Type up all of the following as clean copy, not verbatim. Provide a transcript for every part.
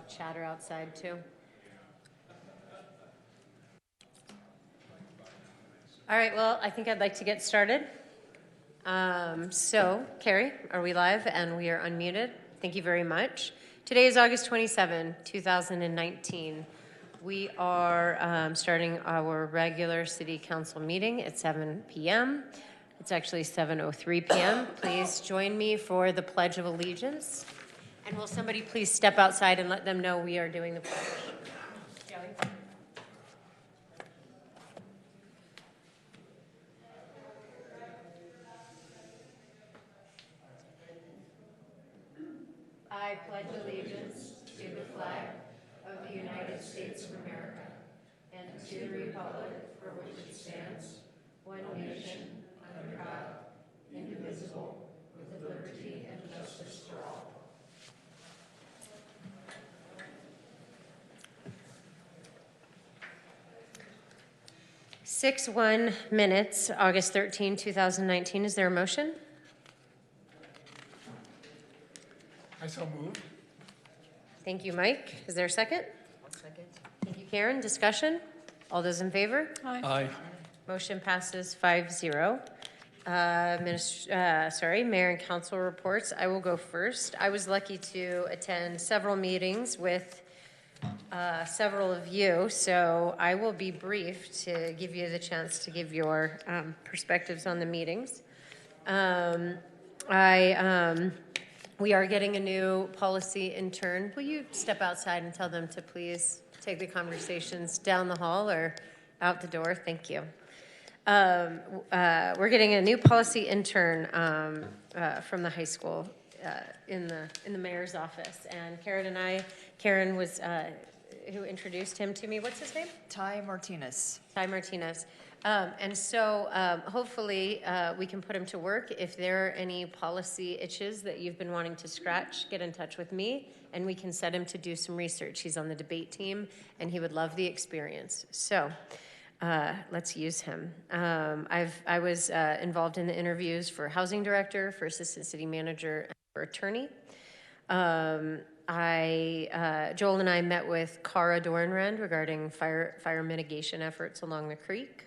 chatter outside too. All right, well, I think I'd like to get started. So, Carrie, are we live and we are unmuted? Thank you very much. Today is August 27, 2019. We are starting our regular city council meeting at 7 p.m. It's actually 7:03 p.m. Please join me for the Pledge of Allegiance. And will somebody please step outside and let them know we are doing the pledge? Joey? I pledge allegiance to the flag of the United States of America and to the republic for which it stands, one nation, under God, indivisible, with liberty and justice for all. Six 1 minutes, August 13, 2019. Is there a motion? I so move. Thank you, Mike. Is there a second? One second. Thank you, Karen. Discussion? All those in favor? Aye. Motion passes 5-0. Mayor and council reports. I will go first. I was lucky to attend several meetings with several of you, so I will be brief to give you the chance to give your perspectives on the meetings. We are getting a new policy intern. Will you step outside and tell them to please take the conversations down the hall or out the door? Thank you. We're getting a new policy intern from the high school in the mayor's office, and Karen was who introduced him to me. What's his name? Ty Martinez. Ty Martinez. And so hopefully we can put him to work. If there are any policy itches that you've been wanting to scratch, get in touch with me and we can set him to do some research. He's on the debate team and he would love the experience. So let's use him. I was involved in the interviews for housing director, for assistant city manager, and for attorney. Joel and I met with Cara Dorenrand regarding fire mitigation efforts along the creek.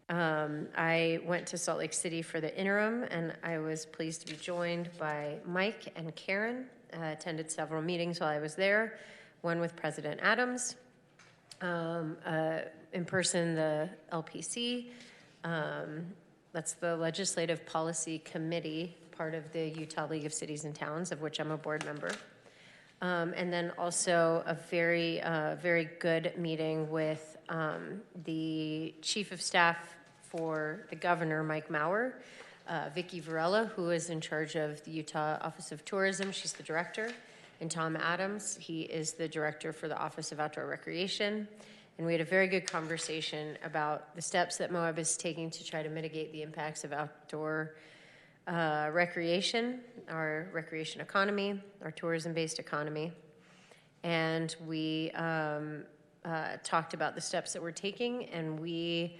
I went to Salt Lake City for the interim, and I was pleased to be joined by Mike and Karen. Attended several meetings while I was there, one with President Adams, in person the LPC, that's the Legislative Policy Committee, part of the Utah League of Cities and Towns, of which I'm a board member. And then also a very good meeting with the Chief of Staff for the Governor, Mike Maurer, Vicki Varela, who is in charge of the Utah Office of Tourism. She's the director. And Tom Adams, he is the director for the Office of Outdoor Recreation. And we had a very good conversation about the steps that Moab is taking to try to mitigate the impacts of outdoor recreation, our recreation economy, our tourism-based economy. And we talked about the steps that we're taking, and we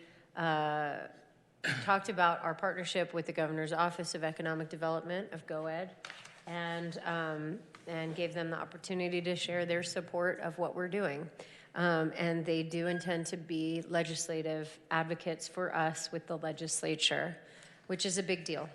talked about our partnership with the Governor's Office of Economic Development of GoEd, and gave them the opportunity to share their support of what we're doing. And they do intend to be legislative advocates for us with the legislature, which is a big deal.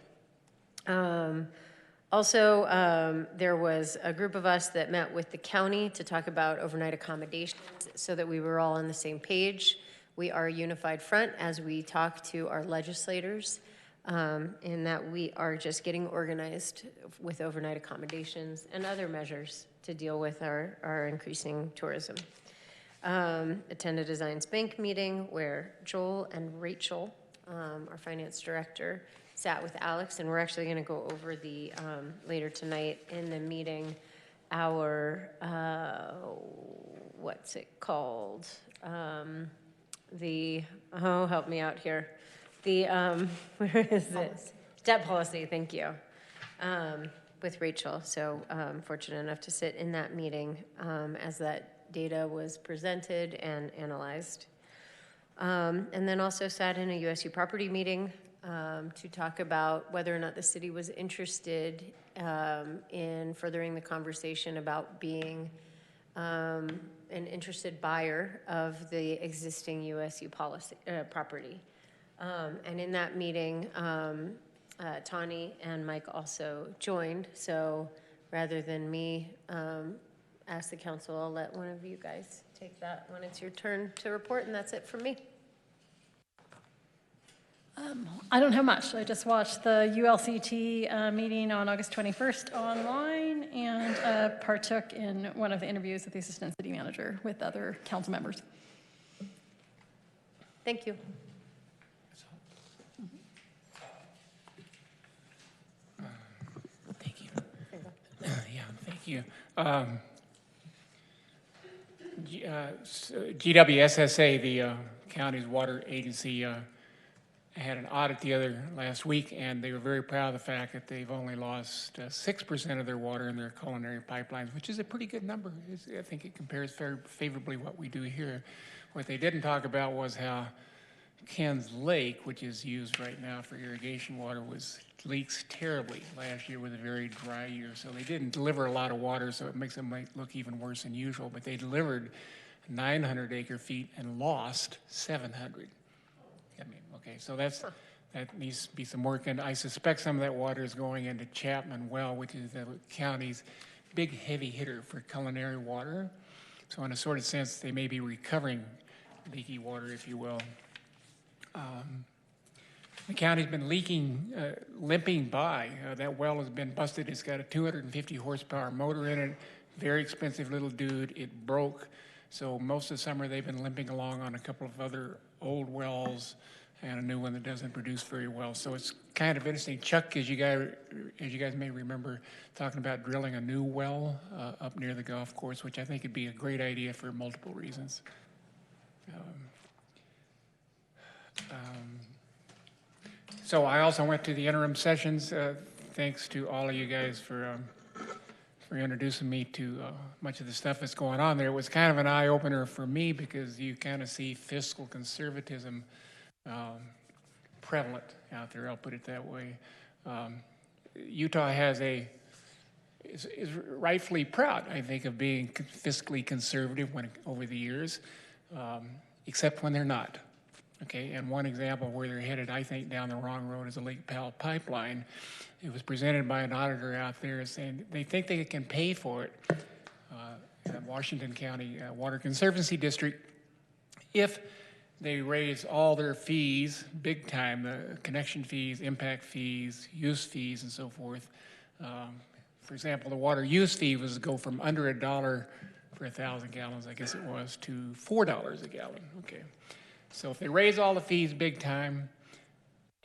Also, there was a group of us that met with the county to talk about overnight accommodations so that we were all on the same page. We are a unified front as we talk to our legislators, in that we are just getting organized with overnight accommodations and other measures to deal with our increasing tourism. Attended a Zions Bank meeting where Joel and Rachel, our finance director, sat with Alex, and we're actually going to go over the later tonight in the meeting our what's it called, help me out here, the where is it, debt policy. Thank you, with Rachel. So fortunate enough to sit in that meeting as that data was presented and analyzed, and then also sat in a USU property meeting to talk about whether or not the city was interested in furthering the conversation about being an interested buyer of the existing USU policy, property. And in that meeting, Tawny and Mike also joined. So rather than me ask the council, I'll let one of you guys take that when it's your turn to report, and that's it from me. I don't have much. I just watched the ULCT meeting on August 21st online and partook in one of the interviews with the assistant city manager with other council members. Thank you. Thank you. Yeah, thank you. GWSSA, the county's water agency, had an audit last week, and they were very proud of the fact that they've only lost 6% of their water in their culinary pipelines, which is a pretty good number. I think it compares very favorably what we do here. What they didn't talk about was how Ken's Lake, which is used right now for irrigation water, leaks terribly last year with a very dry year. So they didn't deliver a lot of water, so it makes them look even worse than usual. But they delivered 900 acre feet and lost 700. I mean, okay, so that needs to be some work, and I suspect some of that water is going into Chapman Well, which is the county's big heavy hitter for culinary water. So in a sort of sense, they may be recovering leaky water, if you will. The county's been limping by. That well has been busted. It's got a 250 horsepower motor in it, very expensive little dude. It broke. So most of the summer they've been limping along on a couple of other old wells and a new one that doesn't produce very well. So it's kind of interesting. Chuck, as you guys may remember, talking about drilling a new well up near the golf course, which I think would be a great idea for multiple reasons. So I also went to the interim sessions. Thanks to all of you guys for introducing me to much of the stuff that's going on there. It was kind of an eye-opener for me because you kind of see fiscal conservatism prevalent out there, I'll put it that way. Utah is rightfully proud, I think, of being fiscally conservative over the years, except when they're not. Okay, and one example where they're headed, I think, down the wrong road is the Lake Powell pipeline. It was presented by an auditor out there saying they think they can pay for it, the Washington County Water Conservancy District, if they raise all their fees big time, the connection fees, impact fees, use fees, and so forth. For example, the water use fee was to go from under $1 for 1,000 gallons, I guess it was, to $4 a gallon. Okay. So if they raise all the fees big time,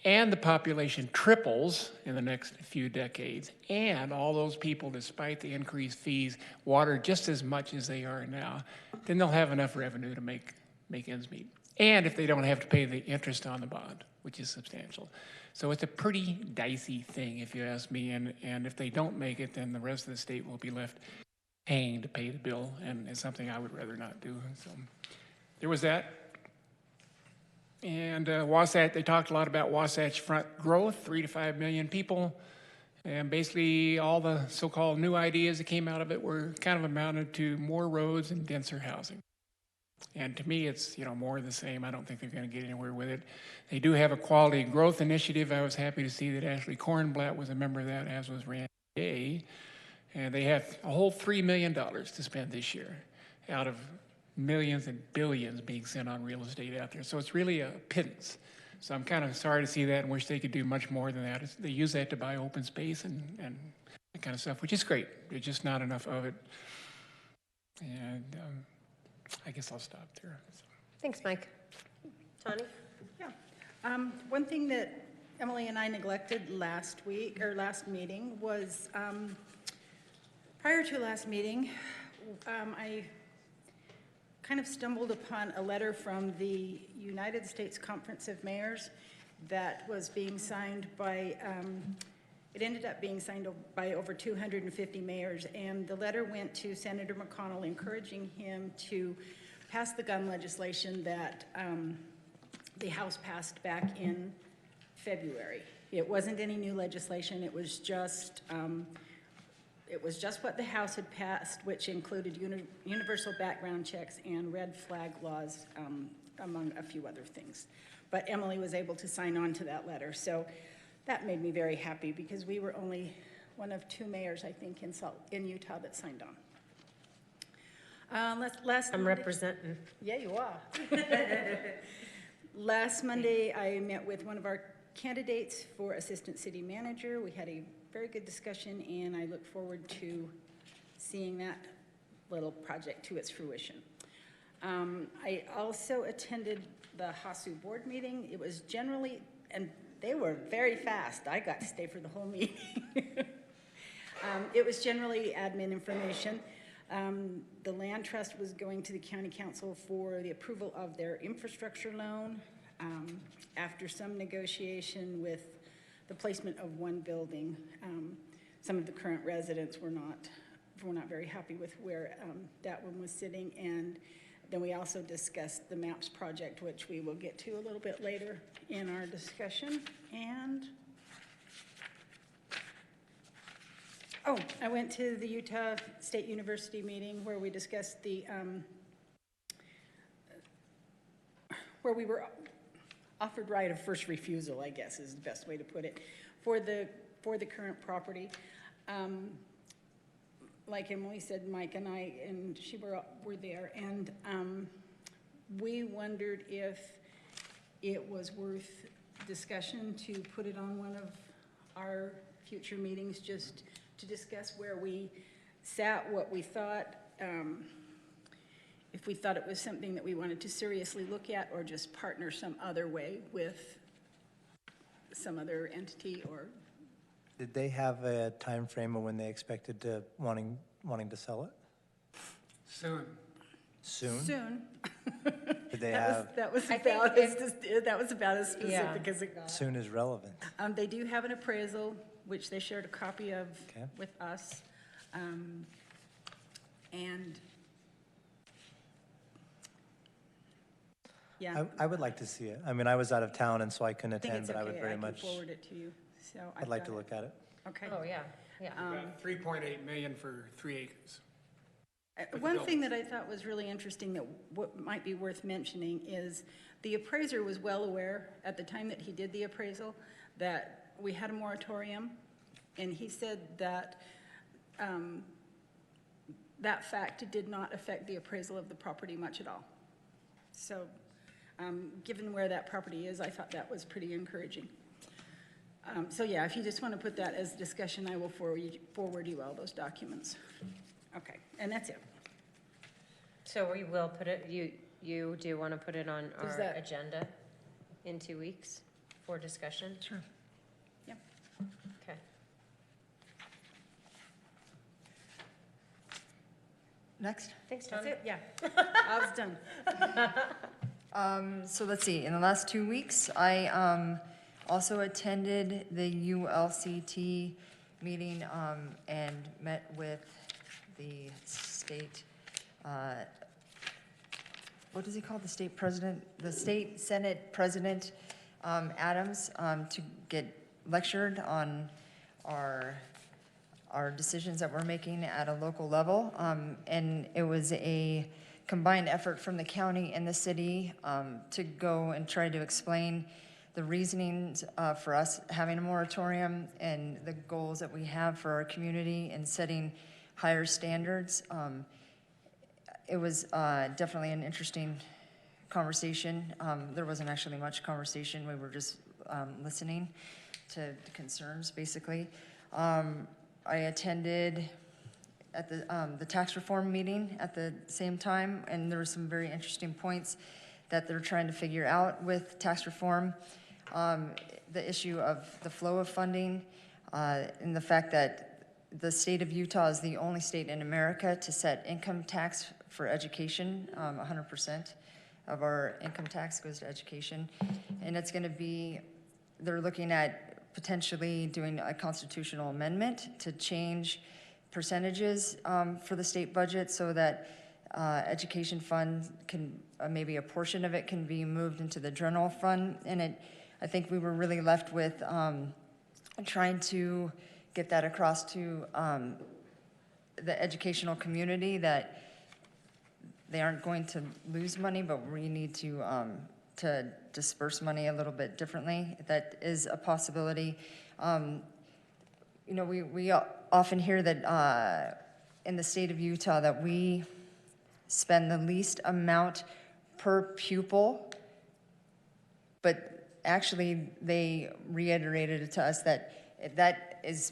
and the population triples in the next few decades, and all those people, despite the increased fees, water just as much as they are now, then they'll have enough revenue to make ends meet. And if they don't have to pay the interest on the bond, which is substantial. So it's a pretty dicey thing, if you ask me, and if they don't make it, then the rest of the state will be left paying to pay the bill, and it's something I would rather not do. So there was that. And Wasatch, they talked a lot about Wasatch Front growth, 3 to 5 million people. And basically all the so-called new ideas that came out of it were kind of amounted to more roads and denser housing. And to me, it's more of the same. I don't think they're going to get anywhere with it. They do have a quality growth initiative. I was happy to see that Ashley Kornblatt was a member of that, as was Randy Day. And they have a whole $3 million to spend this year out of millions and billions being sent on real estate out there. So it's really a pittance. So I'm kind of sorry to see that and wish they could do much more than that. They use that to buy open space and that kind of stuff, which is great. There's just not enough of it. And I guess I'll stop there. So. Thanks, Mike. Tawny? Yeah. One thing that Emily and I neglected last meeting was, prior to last meeting, I kind of stumbled upon a letter from the United States Conference of Mayors that was being signed by, it ended up being signed by over 250 mayors, and the letter went to Senator McConnell encouraging him to pass the gun legislation that the House passed back in February. It wasn't any new legislation, it was just it was just what the House had passed, which included universal background checks and red flag laws, among a few other things. But Emily was able to sign on to that letter, so that made me very happy because we were only one of 2 mayors, I think, in Utah that signed on. Last I'm Monday- representing. Yeah, you are. Last Monday, I met with one of our candidates for Assistant City Manager. We had a very good discussion, and I look forward to seeing that little project to its fruition. I also attended the HASU board meeting. It was generally, and they were very fast. I got to stay for the whole meeting. It was generally admin information. The land trust was going to the county council for the approval of their infrastructure loan. After some negotiation with the placement of one building, some of the current residents were not very happy with where that one was sitting. And then we also discussed the MAPS project, which we will get to a little bit later in our discussion. And I went to the Utah State University meeting where we discussed where we were offered right of first refusal, I guess is the best way to put it, for the current property. Like Emily said, Mike and I and she were there, and we wondered if it was worth discussion to put it on one of our future meetings, just to discuss where we sat, what we thought, if we thought it was something that we wanted to seriously look at, or just partner some other way with some other entity. Or Did they have a time frame of when they expected to wanting to sell it? Soon. Soon? soon. Did they have, That was I about think as specific as it got. soon is relevant? They do have an appraisal, which they shared a copy of Okay. with us. And yeah, I would like to see it. I mean, I was out of town and so I couldn't I think attend, it's but I would okay. very I can much, forward it to you. So I'd like to look at it. Okay. Oh, yeah, yeah. 3.8 million for 3 acres. One thing that I thought was really interesting that what might be worth mentioning is the appraiser was well aware at the time that he did the appraisal that we had a moratorium, and he said that that fact did not affect the appraisal of the property much at all. So given where that property is, I thought that was pretty encouraging. So yeah, if you just want to put that as discussion, I will forward you all those documents. Okay, and that's it. So we will put it, you do want to put it on Is our that- agenda in 2 weeks for discussion? Sure. Yep. Okay. Next. Thanks, Tom. That's it, yeah. I was done. So let's see, in the last 2 weeks, I also attended the ULCT meeting and met with the state, what does he call the state president? The state Senate President Adams to get lectured on our decisions that we're making at a local level. And it was a combined effort from the county and the city to go and try to explain the reasonings for us having a moratorium and the goals that we have for our community and setting higher standards. It was definitely an interesting conversation. There wasn't actually much conversation. We were just listening to the concerns, basically. I attended at the tax reform meeting at the same time, and there were some very interesting points that they're trying to figure out with tax reform. The issue of the flow of funding, and the fact that the state of Utah is the only state in America to set income tax for education. 100% of our income tax goes to education. And it's going to be, they're looking at potentially doing a constitutional amendment to change percentages for the state budget so that education fund can, maybe a portion of it can be moved into the general fund. And I think we were really left with trying to get that across to the educational community that they aren't going to lose money, but we need to disperse money a little bit differently. That is a possibility. You know, we often hear that in the state of Utah that we spend the least amount per pupil, but actually they reiterated it to us that that is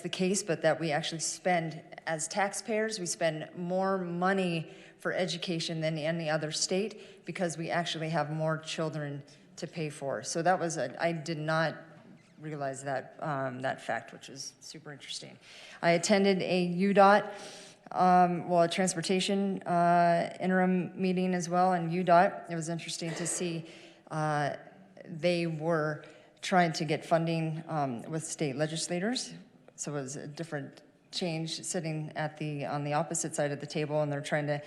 the case, but that we actually spend, as taxpayers, we spend more money for education than any other state because we actually have more children to pay for. So that was I did not realize that that fact, which is super interesting. I attended a UDOT, a transportation interim meeting as well, and UDOT. It was interesting to see they were trying to get funding with state legislators. So it was a different change sitting on the opposite side of the table, and they're trying to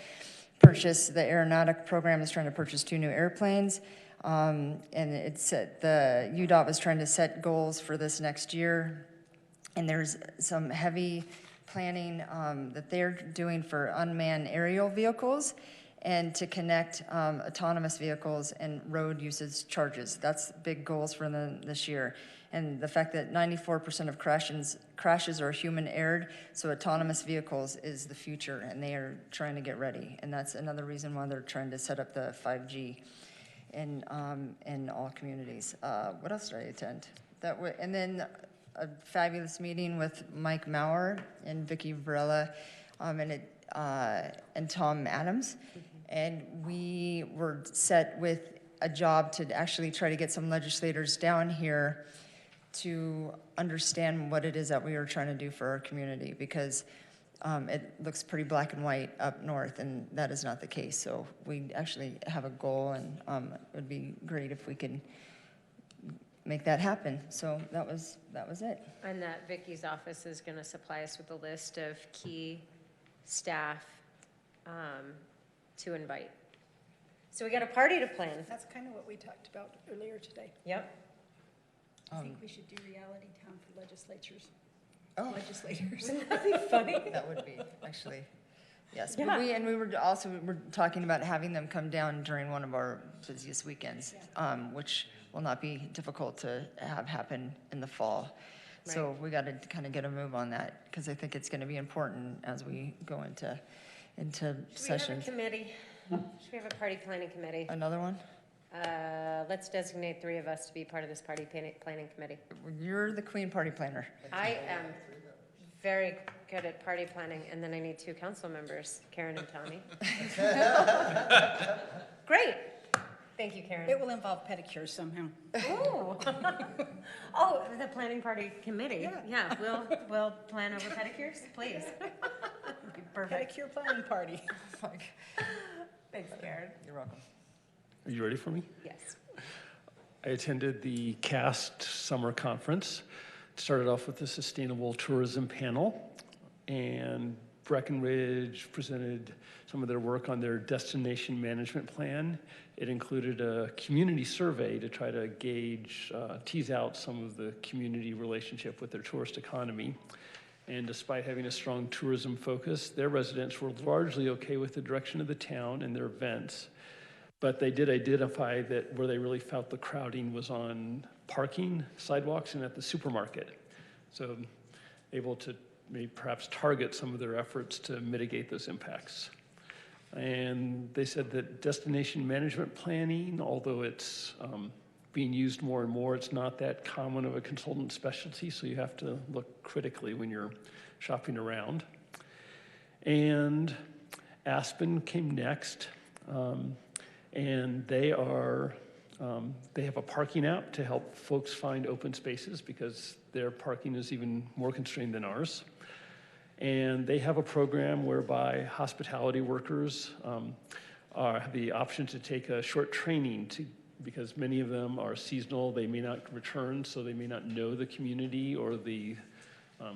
purchase, the aeronautic program is trying to purchase 2 new airplanes. And the UDOT was trying to set goals for this next year. And there's some heavy planning that they're doing for unmanned aerial vehicles and to connect autonomous vehicles and road usage charges. That's big goals for them this year. And the fact that 94% of crashes are human erred, so autonomous vehicles is the future, and they are trying to get ready. And that's another reason why they're trying to set up the 5G in all communities. What else did I attend? And then a fabulous meeting with Mike Maurer and Vicki Varela and Tom Adams. And we were set with a job to actually try to get some legislators down here to understand what it is that we are trying to do for our community, because it looks pretty black and white up north, and that is not the case. So we actually have a goal, and it would be great if we could make that happen. So that was it. And that Vicky's office is going to supply us with a list of key staff to invite. So we got a party to plan. That's kind of what we talked about earlier today. Yep. I think we should do reality town for legislators. Oh. Legislators. Funny. That would be, actually, yes. Yeah. But we were talking about having them come down during one of our busiest weekends, which will not be difficult to have happen in the fall. So Right. we got to kind of get a move on that, because I think it's going to be important as we go into Should we have a sessions. committee? Should we have a party planning committee? Another one? Let's designate 3 of us to be part of this party planning committee. You're the queen party planner. I am very good at party planning, and then I need 2 council members, Karen and Tommy. Great. Thank you, Karen. It will involve pedicures somehow. Ooh. Oh, the planning party committee. Yeah. We'll plan over pedicures, please. Perfect. Pedicure planning party. Thanks, Karen. You're welcome. Are you ready for me? Yes. I attended the CAST summer conference. It started off with the Sustainable Tourism panel, and Breckenridge presented some of their work on their destination management plan. It included a community survey to try to gauge, tease out some of the community relationship with their tourist economy. And despite having a strong tourism focus, their residents were largely okay with the direction of the town and their events. But they did identify that where they really felt the crowding was on parking, sidewalks, and at the supermarket. So able to maybe perhaps target some of their efforts to mitigate those impacts. And they said that destination management planning, although it's being used more and more, it's not that common of a consultant specialty, so you have to look critically when you're shopping around. And Aspen came next. And they have a parking app to help folks find open spaces, because their parking is even more constrained than ours. And they have a program whereby hospitality workers have the option to take a short training because many of them are seasonal. They may not return, so they may not know the community or the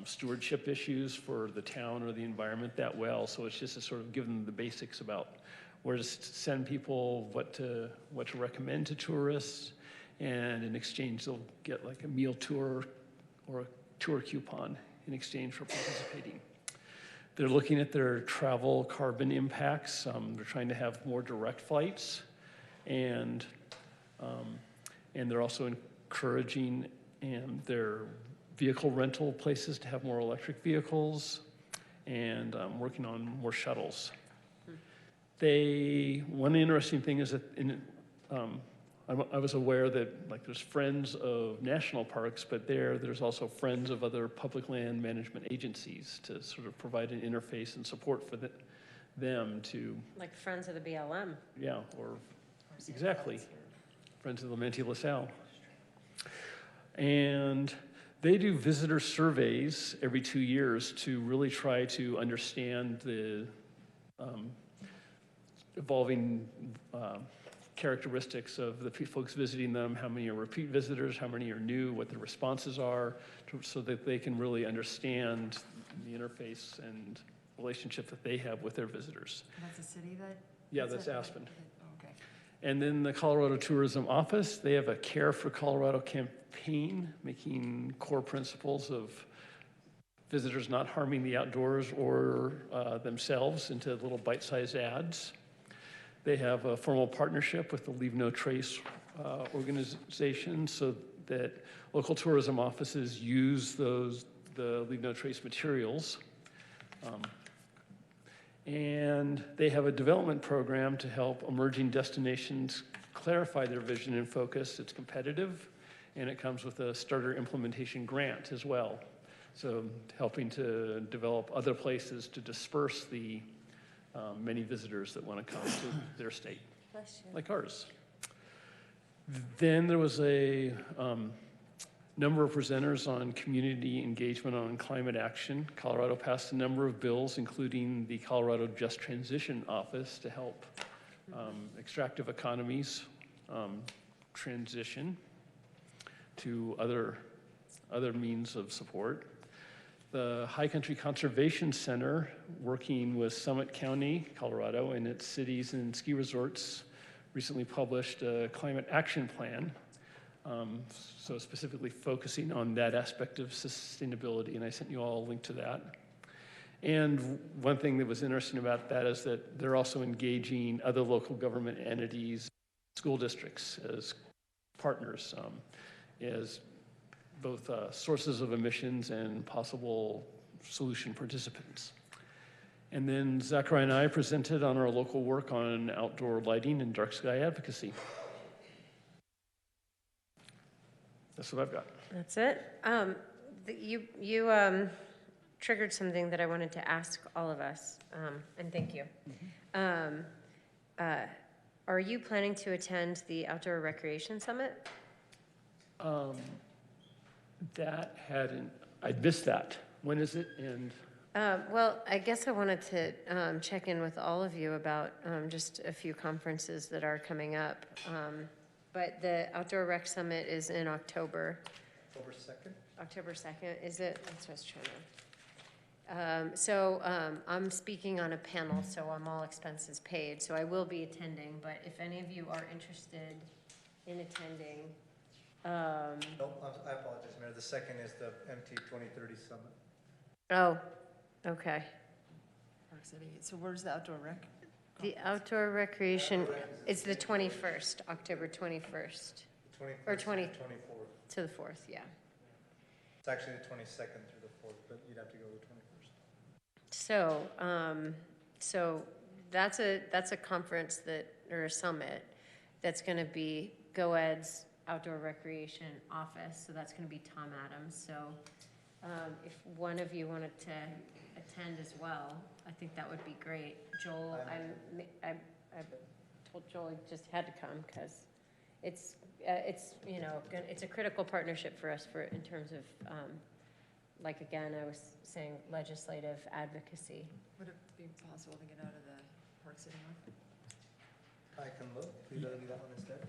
stewardship issues for the town or the environment that well. So it's just to sort of give them the basics about where to send people, what to recommend to tourists, and in exchange they'll get like a meal tour or a tour coupon in exchange for participating. They're looking at their travel carbon impacts. They're trying to have more direct flights, and they're also encouraging their vehicle rental places to have more electric vehicles, and working on more shuttles. One interesting thing is that I was aware that like there's Friends of National Parks, but there's also Friends of other public land management agencies to sort of provide an interface and support for them to, Like Friends of the BLM. yeah, or exactly, Friends of the Manti LaSalle. And they do visitor surveys every 2 years to really try to understand the evolving characteristics of the folks visiting them, how many are repeat visitors, how many are new, what their responses are, so that they can really understand the interface and relationship that they have with their visitors. That's a city that? Yeah, that's Aspen. Okay. And then the Colorado Tourism Office, they have a Care for Colorado campaign, making core principles of visitors not harming the outdoors or themselves into little bite-sized ads. They have a formal partnership with the Leave No Trace organization so that local tourism offices use the Leave No Trace materials. And they have a development program to help emerging destinations clarify their vision and focus. It's competitive, and it comes with a starter implementation grant as well. So helping to develop other places to disperse the many visitors that want to come to their state, like ours. Then there was a number of presenters on community engagement on climate action. Colorado passed a number of bills, including the Colorado Just Transition Office to help extractive economies transition to other means of support. The High Country Conservation Center, working with Summit County, Colorado, and its cities and ski resorts, recently published a climate action plan, so specifically focusing on that aspect of sustainability, and I sent you all a link to that. And one thing that was interesting about that is that they're also engaging other local government entities, school districts as partners, as both sources of emissions and possible solution participants. And then Zachariah and I presented on our local work on outdoor lighting and dark sky advocacy. That's what I've got. That's it. You triggered something that I wanted to ask all of us, and thank you. Are you planning to attend the Outdoor Recreation Summit? I missed that. When is it? And Well, I guess I wanted to check in with all of you about just a few conferences that are coming up. But the Outdoor Rec Summit is in October. October 2nd? October 2nd, is it? That's what I was trying to. So I'm speaking on a panel, so I'm all expenses paid. So I will be attending, but if any of you are interested in attending. Nope, I apologize, Mayor. The second is the MT 2030 Summit. Oh, okay. Park City. So where's the outdoor rec? The outdoor recreation, it's the 21st, October 21st. 21st Or to 20 the 24th. to the 4th, yeah. It's actually the 22nd through the 4th, but you'd have to go to the 21st. So that's a conference or a summit that's going to be GoEd's Outdoor Recreation Office. So that's going to be Tom Adams. So if one of you wanted to attend as well, I think that would be great. Joel, I told Joel he just had to come because it's a critical partnership for us in terms of like again I was saying legislative advocacy. Would it be possible to get out of the Park City one? I can look. Please let me do that one instead.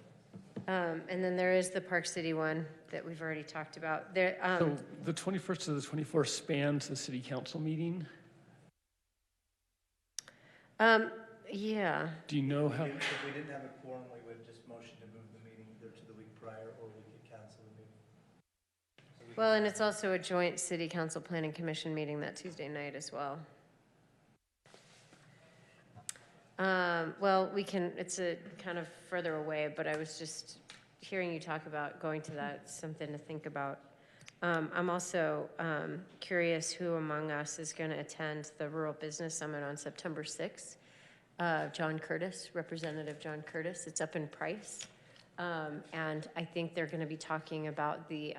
And then there is the Park City one that we've already talked about. There. so the 21st to the 24th spans the city council meeting. Yeah. Do you know how? If we didn't have a quorum, we would just motion to move the meeting either to the week prior or we could cancel the meeting. So Well, and it's also a joint city council planning commission meeting that Tuesday night as well. Well, we can, it's a kind of further away, but I was just hearing you talk about going to that, it's something to think about. I'm also curious who among us is going to attend the Rural Business Summit on September 6th. John Curtis, Representative John Curtis. It's up in Price. And I think they're going to be talking about the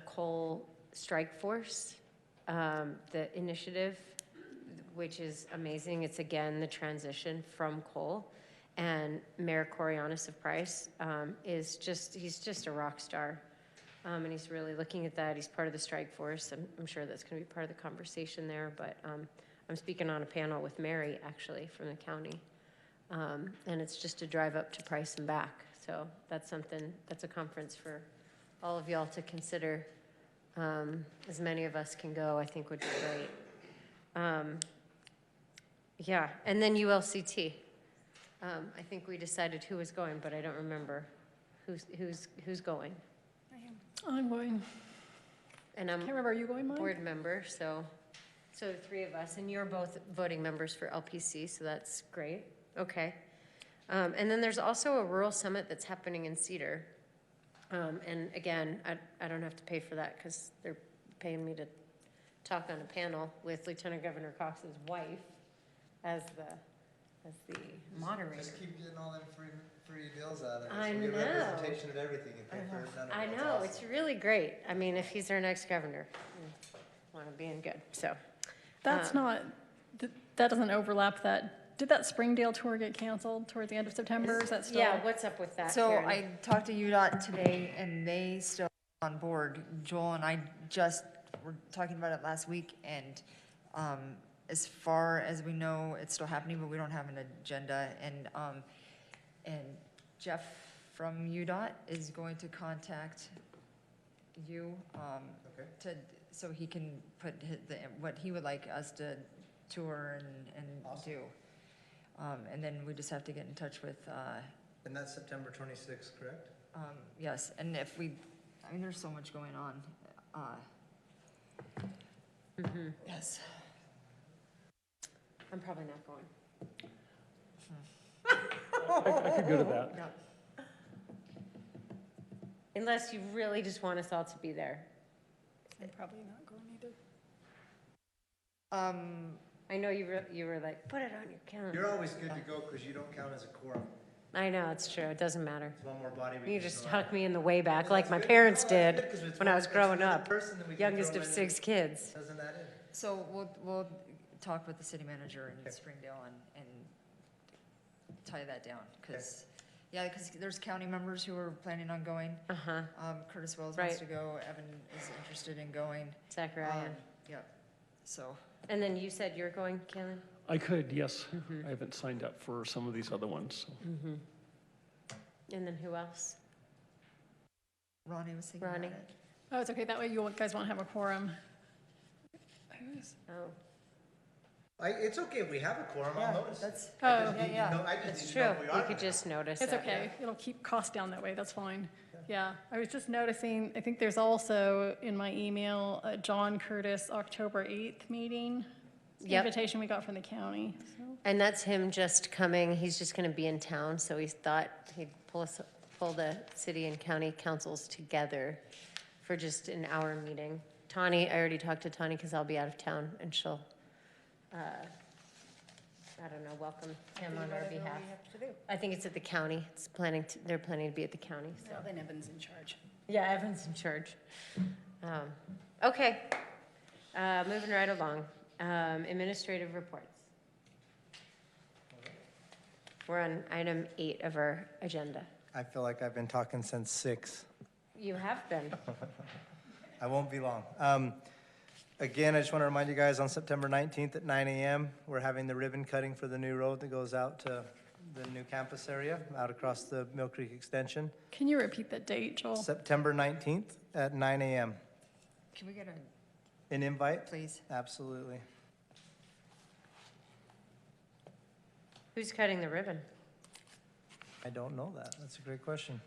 coal strike force, the initiative, which is amazing. It's again the transition from coal. And Mayor Corianis of Price he's just a rock star. And he's really looking at that. He's part of the strike force. I'm sure that's going to be part of the conversation there. But I'm speaking on a panel with Mary, actually, from the county. And it's just a drive up to Price and back. So that's a conference for all of y'all to consider. As many of us can go, I think would be great. Yeah, and then ULCT. I think we decided who was going, but I don't remember who's going. I'm going. And I'm Can't remember, are you going, Mike? board member, so the three of us, and you're both voting members for LPC, so that's great. Okay. And then there's also a rural summit that's happening in Cedar. And again, I don't have to pay for that because they're paying me to talk on a panel with Lieutenant Governor Cox's wife as the moderator. Just keep getting all them free deals out of it. I So we get know. representation of everything and pay for none of it. I That's know, awesome. it's really great. I mean, if he's our next governor, want to be in good, so. That's not, that doesn't overlap that. Did that Springdale tour get canceled toward the end of September? Is that still? Yeah, what's up with that, So Karen? I talked to UDOT today, and they still on board. Joel and I just were talking about it last week, and as far as we know, it's still happening, but we don't have an agenda. And Jeff from UDOT is going to contact you Okay. so he can put what he would like us to tour and Awesome. do. And then we just have to get in touch with, And that's September 26th, correct? yes, and if we, I mean, there's so much going on. Yes. I'm probably not going. I could go to that. Yeah. Unless you really just want us all to be there. I'm probably not going either. I know you were like, put it on your calendar. You're always good to go because you don't count as a quorum. I know, it's true, it doesn't matter. It's one more body we You can just throw huck out. me in the way back Well, like that's my good. parents No, that's did good 'cause it's when I one- was it's growing another up. person that we can Youngest throw of in 6 kids. Doesn't that in? So we'll talk with the city manager in Springdale and tie that down, because, because there's county members who are planning on going. Uh-huh, Curtis Wells Right. wants to go, Evan is interested in going. Zachariah. Yep, so, And then you said you're going, Kaylin? I could, yes. I haven't signed up for some of these other ones. So. And then who else? Ronnie was thinking about Ronnie. it. Oh, it's okay, that way you guys won't have a quorum. Oh, It's okay if we have a quorum, I'll notice. That's, Oh, I that's just true, need to know if we you are. could just notice it. It's okay, it'll keep costs down that way, that's fine. Yeah, I was just noticing, I think there's also in my email, a John Curtis October 8th meeting. Yep. Invitation we got from the county, so. And that's him just coming, he's just gonna be in town, so he thought he'd pull the city and county councils together for just an hour meeting. Tawny, I already talked to Tawny because I'll be out of town and she'll, I don't know, welcome him on our behalf. I think it's at the county, they're planning to be at the county, so. Well, then Evan's in charge. Yeah, Evan's in charge. Okay, moving right along. Administrative reports. We're on item 8 of our agenda. I feel like I've been talking since 6. You have been. I won't be long. Again, I just want to remind you guys, on September 19th at 9 a.m., we're having the ribbon cutting for the new road that goes out to the new campus area, out across the Mill Creek Extension. Can you repeat that date, Joel? September 19th at 9 a.m. can we get An invite? please? Absolutely. Who's cutting the ribbon? I don't know that. That's a great question.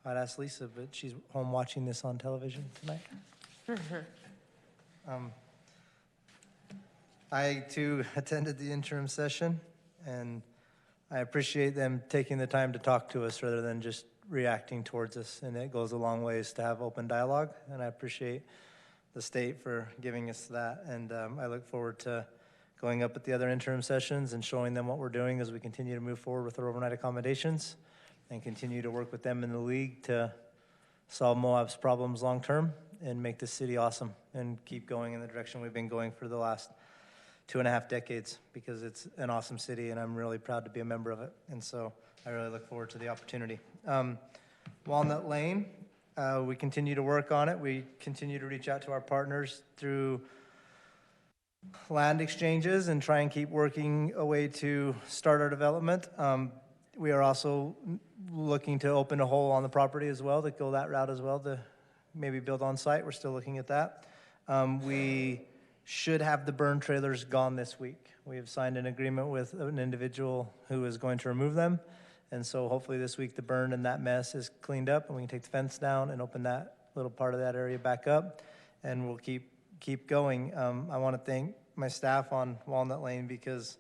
I'd ask Lisa, but she's home watching this on television tonight. I too attended the interim session, and I appreciate them taking the time to talk to us rather than just reacting towards us. And it goes a long ways to have open dialogue, and I appreciate the state for giving us that. And I look forward to going up at the other interim sessions and showing them what we're doing as we continue to move forward with our overnight accommodations and continue to work with them in the league to solve Moab's problems long-term and make this city awesome and keep going in the direction we've been going for the last 2.5 decades, because it's an awesome city and I'm really proud to be a member of it. And so I really look forward to the opportunity. Walnut Lane, we continue to work on it. We continue to reach out to our partners through land exchanges and try and keep working a way to start our development. We are also looking to open a hole on the property as well, to go that route as well, to maybe build on site. We're still looking at that. We should have the burn trailers gone this week. We have signed an agreement with an individual who is going to remove them. And so hopefully this week the burn and that mess is cleaned up and we can take the fence down and open that little part of that area back up. And we'll keep going. I want to thank my staff on Walnut Lane, because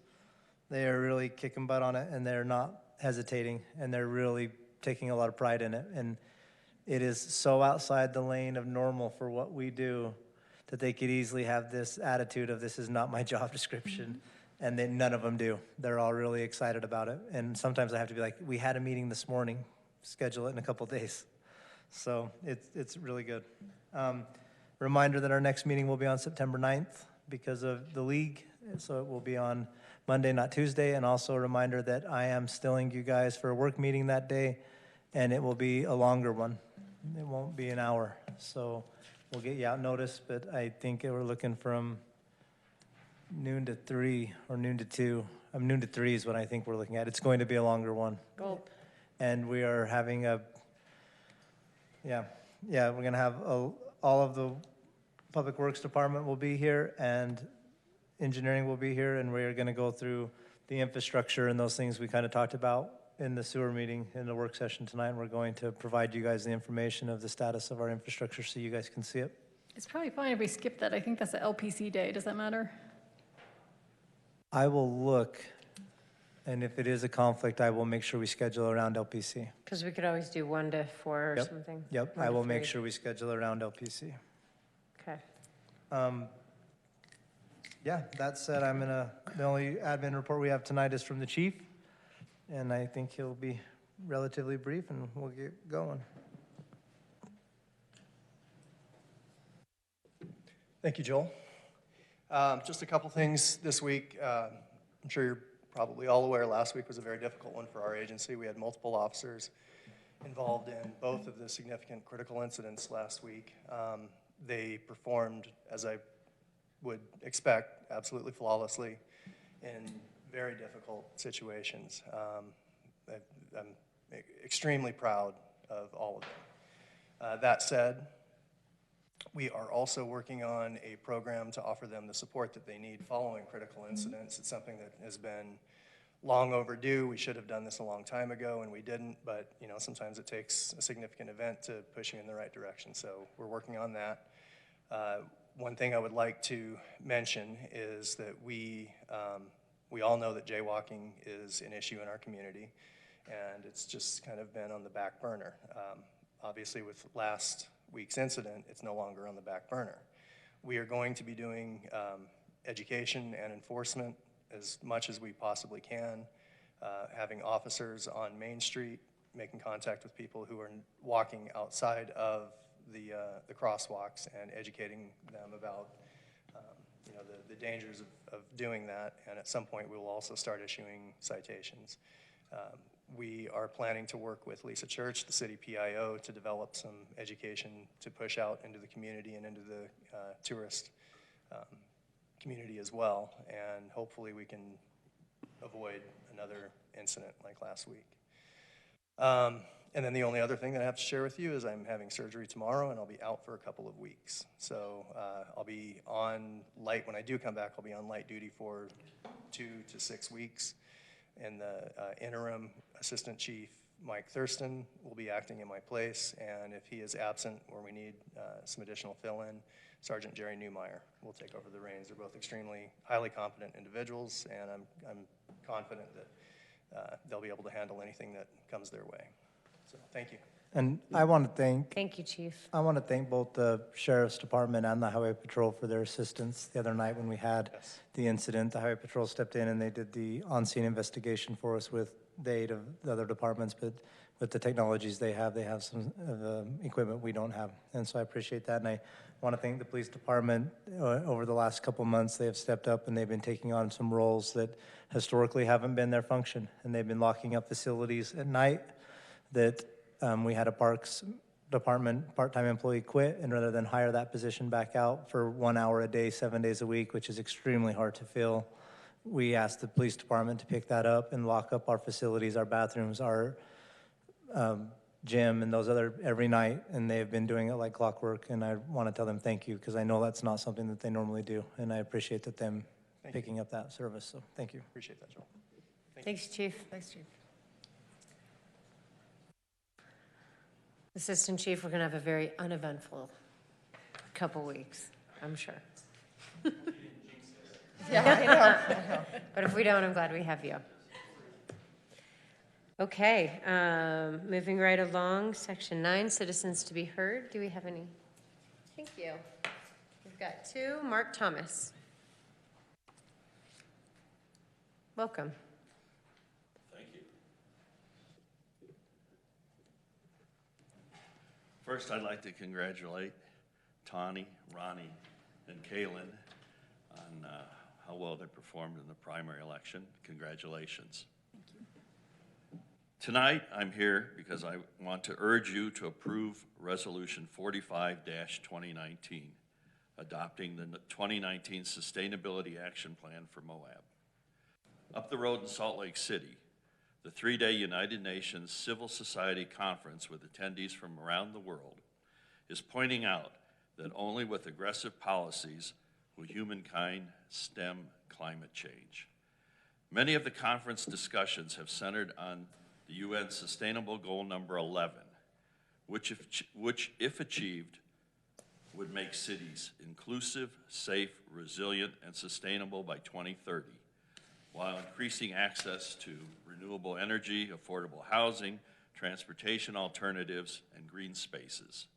they are really kicking butt on it and they're not hesitating and they're really taking a lot of pride in it. And it is so outside the lane of normal for what we do that they could easily have this attitude of, this is not my job description. And then none of them do. They're all really excited about it. And sometimes I have to be like, we had a meeting this morning, schedule it in a couple of days. So it's really good. Reminder that our next meeting will be on September 9th because of the league. So it will be on Monday, not Tuesday. And also a reminder that I am stilling you guys for a work meeting that day, and it will be a longer one. It won't be an hour. So we'll get you out notice, but I think we're looking from noon to 3 or noon to 2. Noon to 3 is what I think we're looking at. It's going to be a longer one. Gulp. And we are having we're going to have all of the Public Works Department will be here and engineering will be here, and we're going to go through the infrastructure and those things we kind of talked about in the sewer meeting in the work session tonight. And we're going to provide you guys the information of the status of our infrastructure so you guys can see it. It's probably fine if we skip that. I think that's the LPC day. Does that matter? I will look, and if it is a conflict, I will make sure we schedule around LPC. Because we could always do 1 to 4 or something. Yep, 1 I to will make 3. sure we schedule around LPC. Okay. That said, the only admin report we have tonight is from the chief, and I think he'll be relatively brief and we'll get going. Thank you, Joel. Just a couple things this week. I'm sure you're probably all aware last week was a very difficult one for our agency. We had multiple officers involved in both of the significant critical incidents last week. They performed, as I would expect, absolutely flawlessly in very difficult situations. I'm extremely proud of all of them. That said, we are also working on a program to offer them the support that they need following critical incidents. It's something that has been long overdue. We should have done this a long time ago, and we didn't, but sometimes it takes a significant event to push you in the right direction. So we're working on that. One thing I would like to mention is that we all know that jaywalking is an issue in our community, and it's just kind of been on the back burner. Obviously, with last week's incident, it's no longer on the back burner. We are going to be doing education and enforcement as much as we possibly can, having officers on Main Street, making contact with people who are walking outside of the crosswalks and educating them about the dangers of doing that. And at some point, we will also start issuing citations. We are planning to work with Lisa Church, the city PIO, to develop some education to push out into the community and into the tourist community as well. And hopefully we can avoid another incident like last week. And then the only other thing that I have to share with you is I'm having surgery tomorrow and I'll be out for a couple of weeks. So I'll be on light, when I do come back, I'll be on light duty for 2 to 6 weeks. And the interim assistant chief Mike Thurston will be acting in my place, and if he is absent or we need some additional fill-in, Sergeant Jerry Newmeyer will take over the reins. They're both extremely highly competent individuals, and I'm confident that they'll be able to handle anything that comes their way. So, thank you. And I want to thank Thank you, Chief. I want to thank both the Sheriff's Department and the Highway Patrol for their assistance the other night when we had Yes. the incident. The Highway Patrol stepped in and they did the on-scene investigation for us with the aid of the other departments, but with the technologies they have some of the equipment we don't have. And so I appreciate that. And I want to thank the police department. Over the last couple months, they have stepped up and they've been taking on some roles that historically haven't been their function. And they've been locking up facilities at night that we had a Parks Department part-time employee quit, and rather than hire that position back out for 1 hour a day, 7 days a week, which is extremely hard to fill, we asked the police department to pick that up and lock up our facilities, our bathrooms, our gym, and those other every night, and they've been doing it like clockwork, and I want to tell them thank you, because I know that's not something that they normally do, and I appreciate them picking up that service, so thank you. Appreciate that, Joel. Thanks, Chief. Thanks, Chief. Assistant Chief, we're going to have a very uneventful couple weeks, I'm sure. Yeah, I know. But if we don't, I'm glad we have you. Okay, moving right along, Section 9, citizens to be heard. Do we have any? Thank you. We've got 2. Mark Thomas. Welcome. Thank you. First, I'd like to congratulate Tawny, Ronnie, and Kaylin on how well they performed in the primary election. Congratulations. Thank you. Tonight, I'm here because I want to urge you to approve Resolution 45-2019, adopting the 2019 Sustainability Action Plan for Moab. Up the road in Salt Lake City, the 3-day United Nations Civil Society Conference with attendees from around the world is pointing out that only with aggressive policies will humankind stem climate change. Many of the conference discussions have centered on the UN Sustainable Goal number 11, which if achieved, would make cities inclusive, safe, resilient, and sustainable by 2030, while increasing access to renewable energy, affordable housing, transportation alternatives, and green spaces.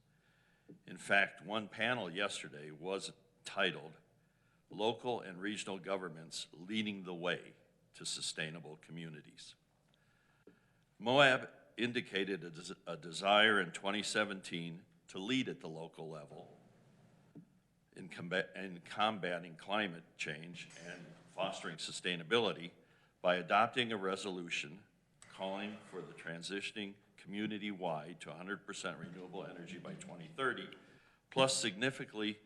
In fact, one panel yesterday was titled, Local and Regional Governments Leading the Way to Sustainable Communities. Moab indicated a desire in 2017 to lead at the local level in combating climate change and fostering sustainability by adopting a resolution calling for the transitioning community-wide to 100% renewable energy by 2030, plus significantly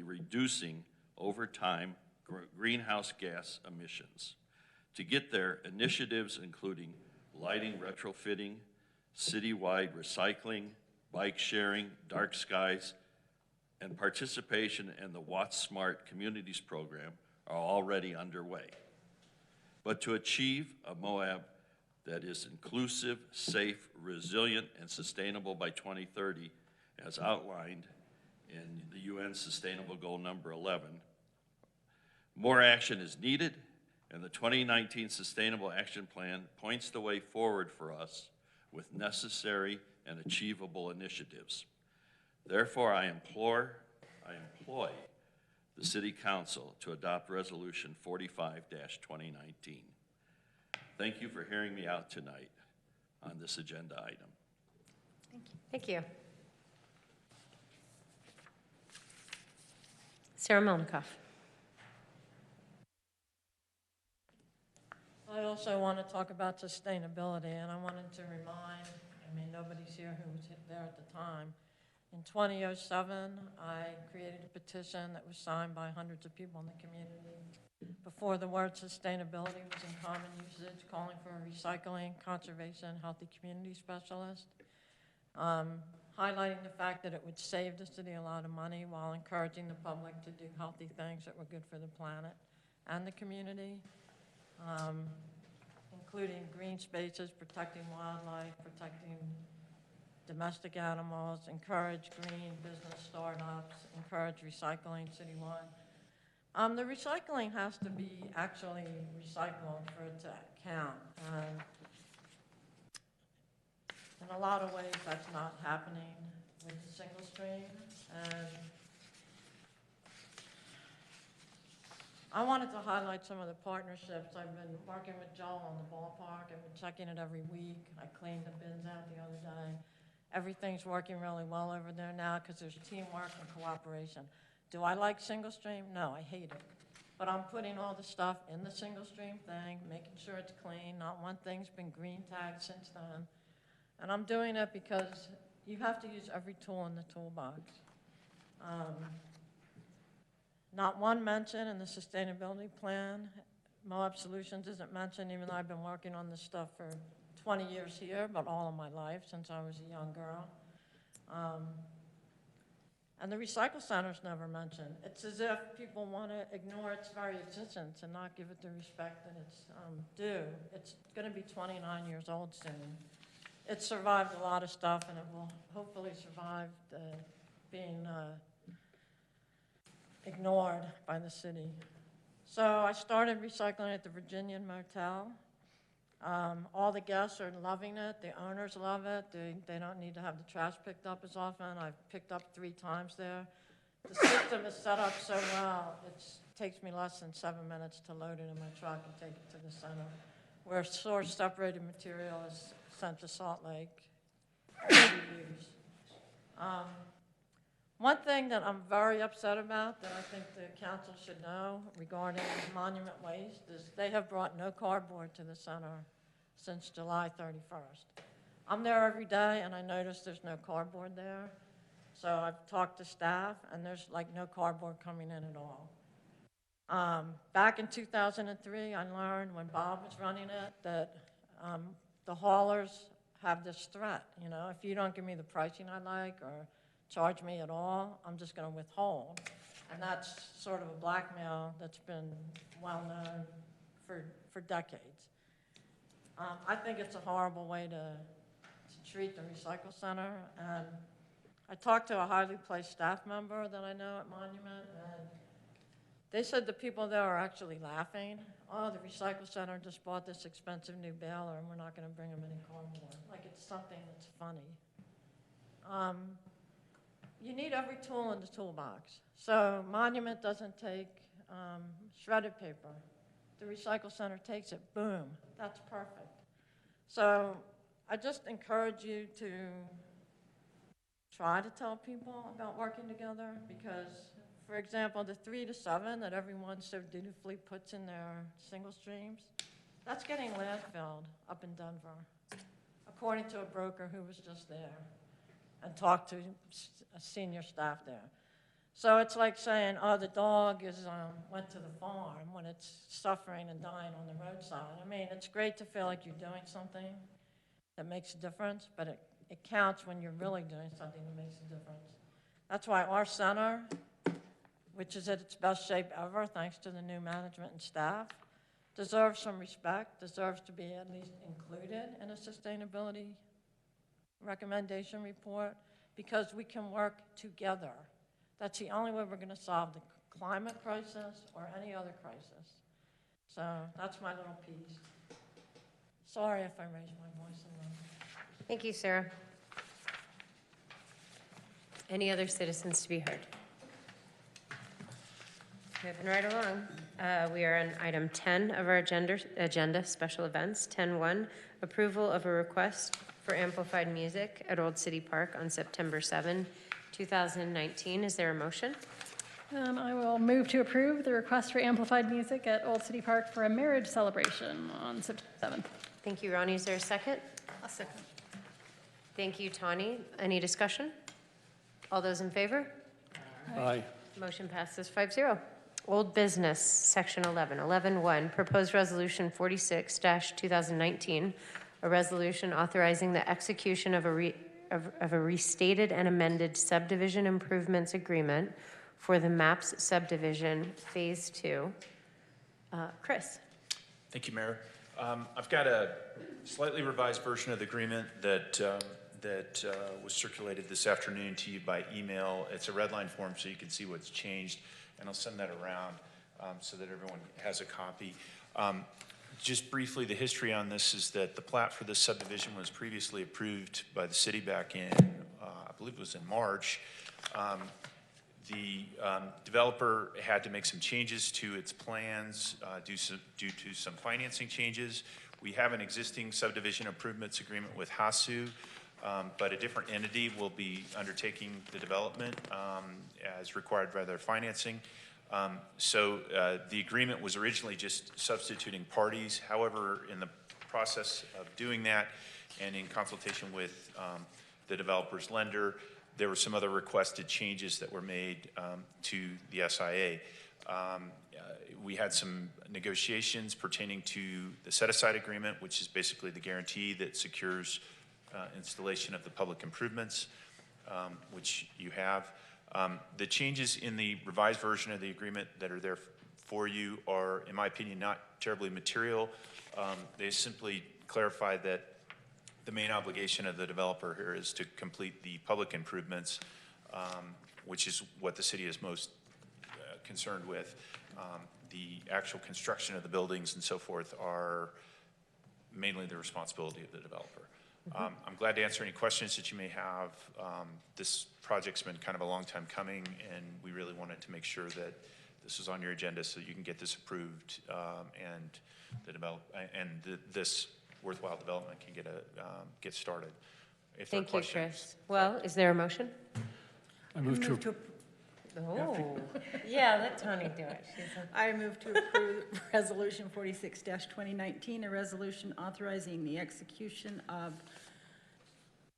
reducing over time greenhouse gas emissions. To get there, initiatives including lighting retrofitting, citywide recycling, bike sharing, dark skies, and participation in the Watts Smart Communities program are already underway. But to achieve a Moab that is inclusive, safe, resilient, and sustainable by 2030, as outlined in the UN Sustainable Goal number 11, more action is needed, and the 2019 Sustainable Action Plan points the way forward for us with necessary and achievable initiatives. Therefore, I employ the City Council to adopt Resolution 45-2019. Thank you for hearing me out tonight on this agenda item. Thank you. Sarah Melnikoff. I also want to talk about sustainability, and I wanted to remind, nobody's here who was there at the time. In 2007, I created a petition that was signed by hundreds of people in the community before the word sustainability was in common usage, calling for a recycling, conservation, healthy community specialist, highlighting the fact that it would save the city a lot of money while encouraging the public to do healthy things that were good for the planet and the community. including green spaces, protecting wildlife, protecting domestic animals, encourage green business startups, encourage recycling citywide. The recycling has to be actually recycled for it to count. And in a lot of ways, that's not happening with the single stream. And I wanted to highlight some of the partnerships. I've been working with Joel on the ballpark. I've been checking it every week. I cleaned the bins out the other day. Everything's working really well over there now because there's teamwork and cooperation. Do I like single stream? No, I hate it. But I'm putting all the stuff in the single stream thing, making sure it's clean. Not one thing's been green tagged since then. And I'm doing it because you have to use every tool in the toolbox. Not one mention in the sustainability plan. Moab Solutions isn't mentioned, even though I've been working on this stuff for 20 years here, but all of my life since I was a young girl. And the recycle center's never mentioned. It's as if people want to ignore its very existence and not give it the respect that it's due. It's going to be 29 years old soon. It's survived a lot of stuff, and it will hopefully survive being ignored by the city. So I started recycling at the Virginian Motel. All the guests are loving it. The owners love it. They don't need to have the trash picked up as often. I've picked up 3 times there. The system is set up so well, it takes me less than 7 minutes to load it in my truck and take it to the center, where source separated material is sent to Salt Lake to be used. One thing that I'm very upset about that I think the council should know regarding monument waste is they have brought no cardboard to the center since July 31st. I'm there every day and I notice there's no cardboard there. So I've talked to staff and there's like no cardboard coming in at all. Back in 2003, I learned when Bob was running it that the haulers have this threat, you know, if you don't give me the pricing I like or charge me at all, I'm just going to withhold. And that's sort of a blackmail that's been well known for decades. I think it's a horrible way to treat the recycle center. And I talked to a highly placed staff member that I know at Monument, and they said the people there are actually laughing. Oh, the recycle center just bought this expensive new baler and we're not going to bring them any cardboard. Like it's something that's funny. You need every tool in the toolbox. So Monument doesn't take shredded paper. The recycle center takes it, boom, that's perfect. So I just encourage you to try to tell people about working together because, for example, the 3 to 7 that everyone so dutifully puts in their single streams, that's getting landfilled up in Denver, according to a broker who was just there and talked to a senior staff there. So it's like saying, oh, the dog went to the farm when it's suffering and dying on the roadside. I mean, it's great to feel like you're doing something that makes a difference, but it counts when you're really doing something that makes a difference. That's why our center, which is at its best shape ever, thanks to the new management and staff, deserves some respect, deserves to be at least included in a sustainability recommendation report, because we can work together. That's the only way we're going to solve the climate crisis or any other crisis. So that's my little piece. Sorry if I raised my voice a little. Thank you, Sarah. Any other citizens to be heard? Moving right along. We are on item 10 of our agenda, special events. 10.1, approval of a request for amplified music at Old City Park on September 7, 2019. Is there a motion? I will move to approve the request for amplified music at Old City Park for a marriage celebration on September 7th. Thank you, Ronnie. Is there a second? A second. Thank you, Tawny. Any discussion? All those in favor? Aye. Motion passes 5-0. Old business, section 11. 11.1, proposed resolution 46-2019, a resolution authorizing the execution of a restated and amended subdivision improvements agreement for the MAPS subdivision, Phase 2. Chris. Thank you, Mayor. I've got a slightly revised version of the agreement that was circulated this afternoon to you by email. It's a red line form so you can see what's changed, and I'll send that around so that everyone has a copy. Just briefly, the history on this is that the plat for this subdivision was previously approved by the city back in, I believe it was in March. The developer had to make some changes to its plans due to some financing changes. We have an existing subdivision improvements agreement with HASU, but a different entity will be undertaking the development as required by their financing. So the agreement was originally just substituting parties. However, in the process of doing that and in consultation with the developer's lender, there were some other requested changes that were made to the SIA. We had some negotiations pertaining to the set-aside agreement, which is basically the guarantee that secures installation of the public improvements, which you have. The changes in the revised version of the agreement that are there for you are, in my opinion, not terribly material. They simply clarify that the main obligation of the developer here is to complete the public improvements, which is what the city is most concerned with. The actual construction of the buildings and so forth are mainly the responsibility of the developer. I'm glad to answer any questions that you may have. This project's been kind of a long time coming, and we really wanted to make sure that this was on your agenda so you can get this approved this worthwhile development can get started. If there are Thank you, questions. Chris. Well, is there a motion? I move to, Oh, yeah, let Tony do it. I move to approve Resolution 46-2019, a resolution authorizing the execution of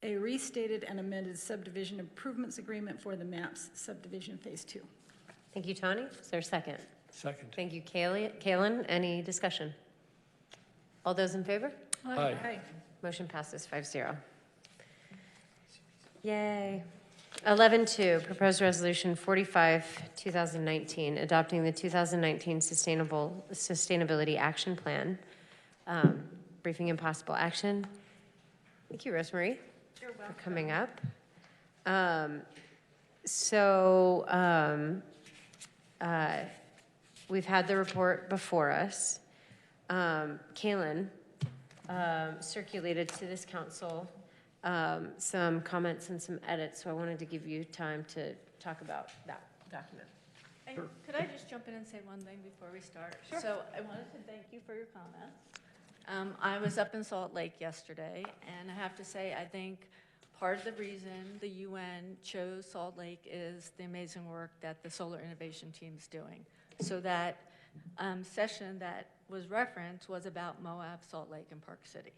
a restated and amended subdivision improvements agreement for the MAPS subdivision Phase 2. Thank you, Tony. Is there a second? second. Thank you, Kalen. Any discussion? All those in favor? Aye. Aye. Motion passes 5-0. Yay. 11.2, proposed resolution 45, 2019, adopting the 2019 Sustainability Action Plan. Briefing and possible action. Thank you, Rosemary, for coming up. We've had the report before us. Kaylin circulated to this council some comments and some edits, so I wanted to give you time to talk about that document. And could I just jump in and say one thing before we start? Sure. So I wanted to thank you for your comments. I was up in Salt Lake yesterday, and I have to say, I think part of the reason the UN chose Salt Lake is the amazing work that the Solar Innovation Team is doing. So that session that was referenced was about Moab, Salt Lake, and Park City.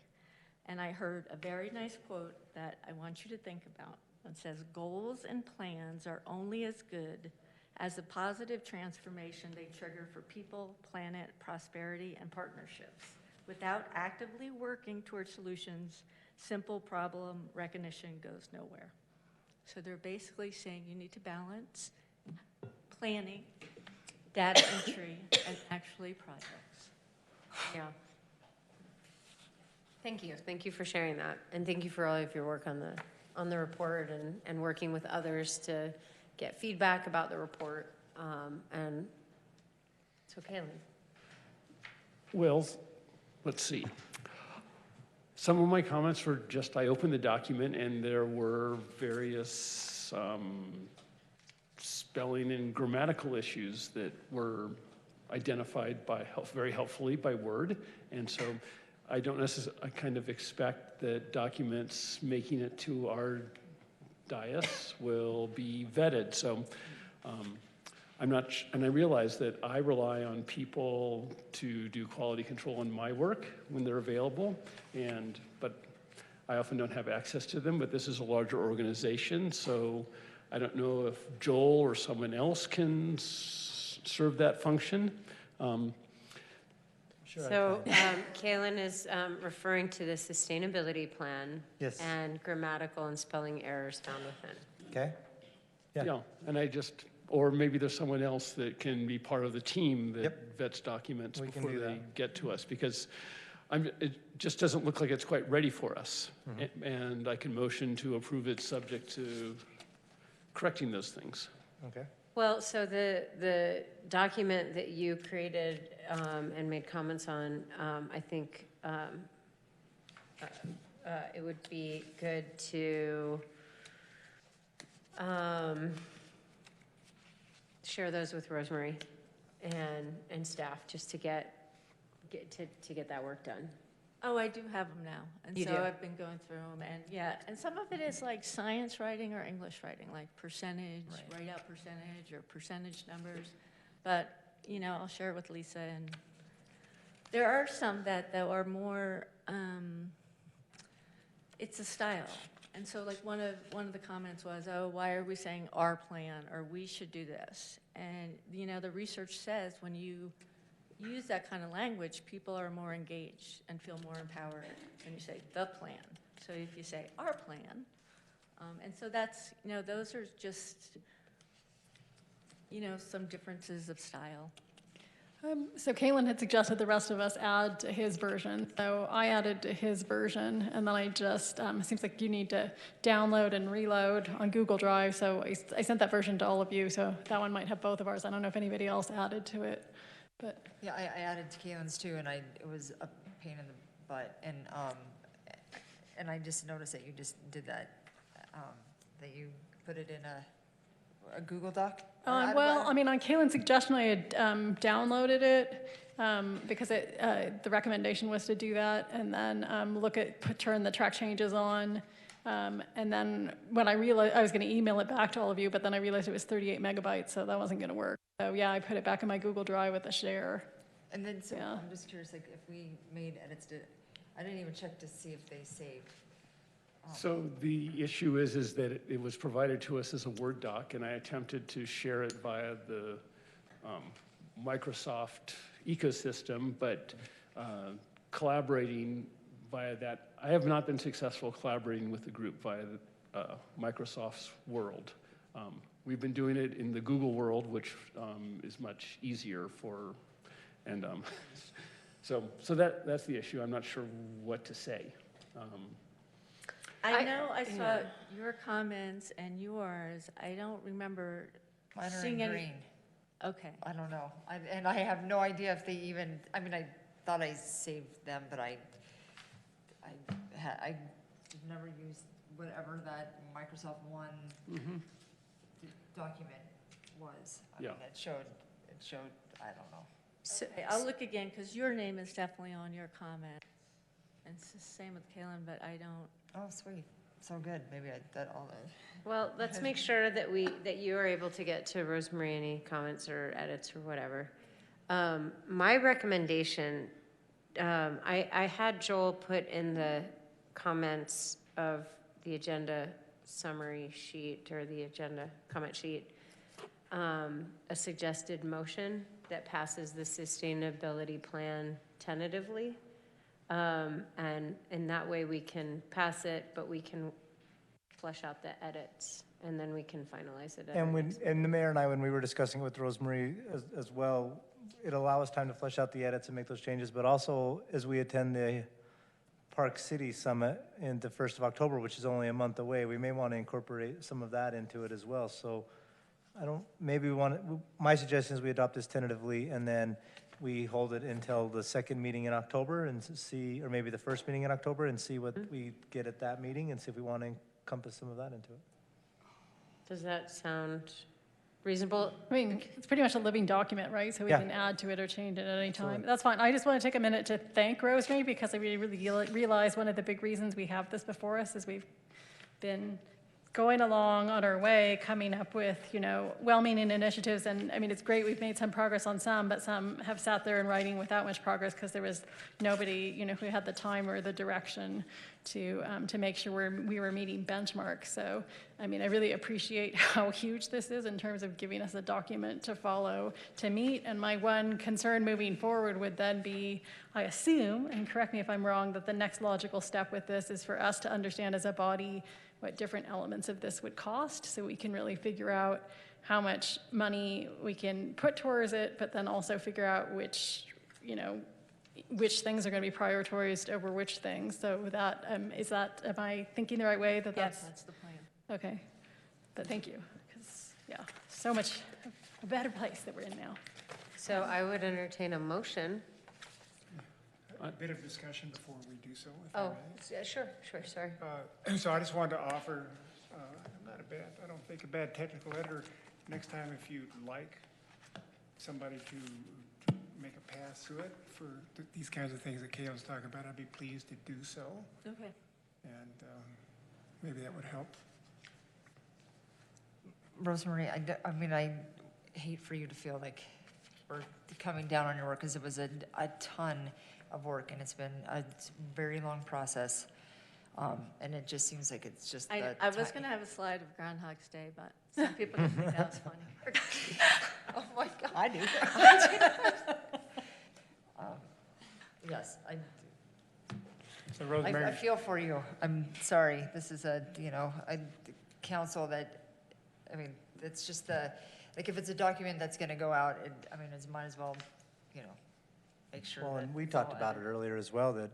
And I heard a very nice quote that I want you to think about. It says, goals and plans are only as good as the positive transformation they trigger for people, planet, prosperity, and partnerships. Without actively working towards solutions, simple problem recognition goes nowhere. So they're basically saying you need to balance planning, data entry, and actually projects. Yeah. Thank you. Thank you for sharing that. And thank you for all of your work on the report and working with others to get feedback about the report. And so, Kaylin. Well, let's see. Some of my comments were just, I opened the document and there were various spelling and grammatical issues that were identified very helpfully by Word. And so I don't necessarily, I kind of expect that documents making it to our dais will be vetted. So I'm not, and I realize that I rely on people to do quality control on my work when they're available, but I often don't have access to them, but this is a larger organization, so I don't know if Joel or someone else can serve that function. So Kaylin is referring to the sustainability plan. Yes. And grammatical and spelling errors found within. Okay? Yeah. And I just, or maybe there's someone else that can be part of the team that vets documents We can before do they that. get to us, because It just doesn't look like it's quite ready for us. And I can motion to approve it subject to correcting those things. Okay. Well, so the document that you created and made comments on, I think it would be good to share those with Rosemary and staff, just to get that work done. Oh, I do have them now. And You so do? I've been going through them, and yeah, and some of it is like science writing or English writing, like percentage, write out percentage or percentage numbers. But, you know, I'll share it with Lisa, and there are some that though are more, it's a style. And so like one of the comments was, oh, why are we saying our plan, or we should do this? And, you know, the research says when you use that kind of language, people are more engaged and feel more empowered when you say the plan. So if you say our plan, and so that's, you know, those are just, you know, some differences of style. So Kalen had suggested the rest of us add to his version. So I added to his version, and then I just, it seems like you need to download and reload on Google Drive. So I sent that version to all of you, so that one might have both of ours. I don't know if anybody else added to it, but. Yeah, I added to Kalen's too, and it was a pain in the butt. And I just noticed that you just did that, that you put it in a Google Doc. Well, I mean, on Kalen's suggestion, I had downloaded it because the recommendation was to do that, and then turn the track changes on. And then when I realized, I was going to email it back to all of you, but then I realized it was 38 megabytes, so that wasn't going to work. So yeah, I put it back in my Google Drive with a share. And then, so Yeah. I'm just curious, like, if we made edits to, I didn't even check to see if they saved. So the issue is that it was provided to us as a Word doc, and I attempted to share it via the Microsoft ecosystem, but collaborating via that, I have not been successful collaborating with the group via Microsoft's world. We've been doing it in the Google world, which is much easier for, and so that's the issue. I'm not sure what to say. I know I saw your comments and yours. I don't remember Mine are seeing in any. green. Okay. I don't know. And I have no idea if they even, I mean, I thought I saved them, but I never used whatever that Microsoft One document was. I mean, it showed, I don't know. So, Okay, I'll look again, because your name is definitely on your comment. And it's the same with Kaylin, but I don't. Oh, sweet. So good. Maybe well, let's make sure that you are able to get to Rosemary any comments or edits or whatever. My recommendation, I had Joel put in the comments of the agenda summary sheet or the agenda comment sheet, a suggested motion that passes the sustainability plan tentatively. And in that way we can pass it, but we can flesh out the edits, and then we can finalize it. And the mayor and I, when we were discussing it with Rosemary as well, it'll allow us time to flesh out the edits and make those changes, but also as we attend the Park City Summit in the 1st of October, which is only a month away, we may want to incorporate some of that into it as well. So my suggestion is we adopt this tentatively, and then we hold it until the second meeting in October and see, or maybe the first meeting in October, and see what we get at that meeting and see if we want to encompass some of that into it. Does that sound reasonable? I mean, it's pretty much a living document, right? So we Yeah. can add to it or change it at any time. Absolutely. That's fine. I just want to take a minute to thank Rosemary, because I really realize one of the big reasons we have this before us is we've been going along on our way, coming up with, well-meaning initiatives. And I mean, it's great, we've made some progress on some, but some have sat there in writing without much progress because there was nobody, who had the time or the direction to make sure we were meeting benchmarks. So, I mean, I really appreciate how huge this is in terms of giving us a document to follow, to meet. And my one concern moving forward would then be, I assume, and correct me if I'm wrong, that the next logical step with this is for us to understand as a body what different elements of this would cost, so we can really figure out how much money we can put towards it, but then also figure out which, which things are going to be prioritized over which things. So that, am I thinking the right way that Yes, that's the plan. Okay, but thank you, because, yeah, so much a better place that we're in now. So I would entertain a motion. A bit of discussion before we do so, if I Oh, may. yeah, sure, sorry. So I just wanted to offer, I don't think a bad technical editor. Next time, if you'd like somebody to make a pass through it for these kinds of things that Kayla's talking about, I'd be pleased to do so. Okay. And maybe that would help. Rosemary, I mean, I hate for you to feel like we're coming down on your work, because it was a ton of work, and it's been a very long process. And it just seems like it's just I was going to have a slide of Groundhog's Day, but some people didn't think that was funny. Oh, my God. I do. Yes, So I Rosemary, feel for you. I'm sorry. This is a council that, I mean, it's just like, if it's a document that's going to go out, it might as well, make sure Well, that and we it's talked all about it edited. earlier as well, that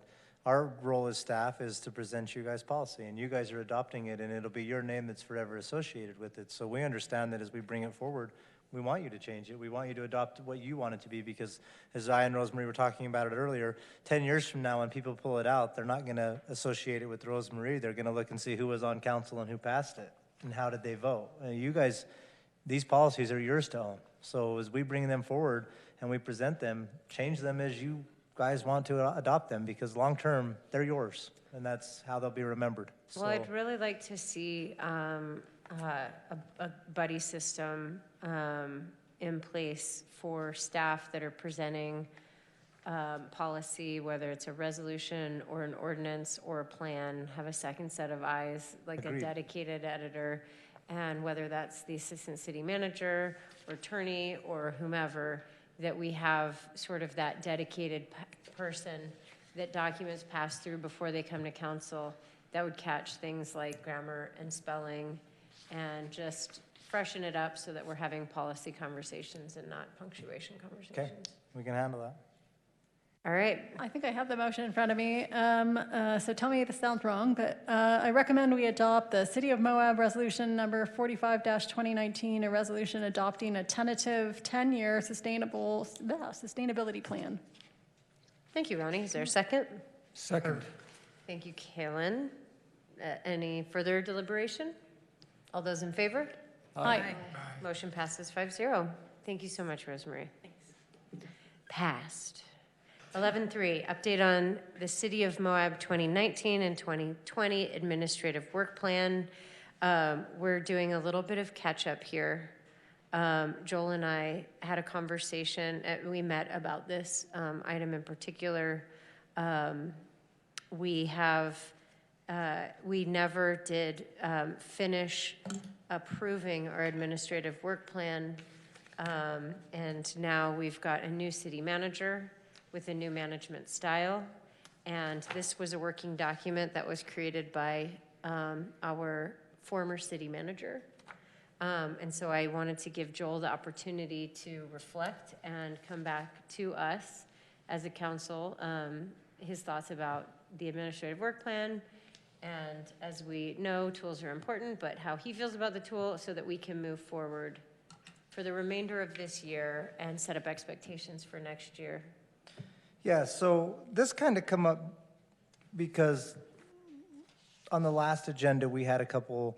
our role as staff is to present you guys policy, and you guys are adopting it, and it'll be your name that's forever associated with it. So we understand that as we bring it forward, we want you to change it. We want you to adopt what you want it to be, because as I and Rosemary were talking about it earlier, 10 years from now, when people pull it out, they're not going to associate it with Rosemary. They're going to look and see who was on council and who passed it, and how did they vote. You guys, these policies are yours to own. So as we bring them forward and we present them, change them as you guys want to adopt them, because long-term, they're yours, and that's how they'll be remembered. Well, I'd really like to see a buddy system in place for staff that are presenting policy, whether it's a resolution or an ordinance or a plan, have a second set of eyes, like Agreed. a dedicated editor, and whether that's the assistant city manager or attorney or whomever, that we have sort of that dedicated person that documents pass through before they come to council, that would catch things like grammar and spelling and just freshen it up so that we're having policy conversations and not punctuation Okay, conversations. we can handle that. All right. I think I have the motion in front of me, so tell me if this sounds wrong, but I recommend we adopt the City of Moab Resolution Number 45-2019, a resolution adopting a tentative 10-year sustainability plan. Thank you, Ronnie. Is there a second? second. Thank you, Kalen. Any further deliberation? All those in favor? Aye. Motion passes 5-0. Thank you so much, Rosemary. Thanks. Passed. 11.3, update on the City of Moab 2019 and 2020 Administrative Work Plan. We're doing a little bit of catch-up here. Joel and I had a conversation, we met about this item in particular. We never did finish approving our administrative work plan, and now we've got a new city manager with a new management style, and this was a working document that was created by our former city manager. And so I wanted to give Joel the opportunity to reflect and come back to us as a council, his thoughts about the administrative work plan. And as we know, tools are important, but how he feels about the tool so that we can move forward for the remainder of this year and set up expectations for next year. Yeah, so this kind of come up because on the last agenda, we had a couple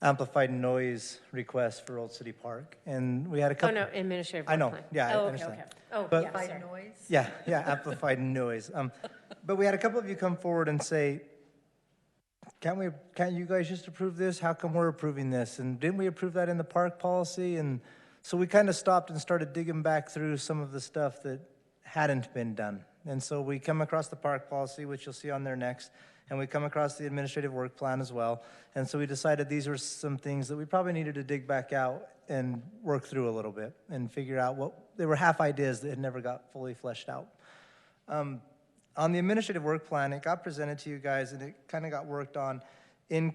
amplified noise requests for Old City Park, and we had a Oh, couple. no, administrative I work know, plan. yeah, I Oh, okay, understand. okay. Oh, But- yeah, sorry. Noise? Yeah, amplified noise. But we had a couple of you come forward and say, can't you guys just approve this? How come we're approving this? And didn't we approve that in the park policy? And so we kind of stopped and started digging back through some of the stuff that hadn't been done. And so we come across the park policy, which you'll see on there next, and we come across the administrative work plan as well. And so we decided these were some things that we probably needed to dig back out and work through a little bit and figure out they were half ideas that had never got fully fleshed out. On the administrative work plan, it got presented to you guys, and it kind of got worked on in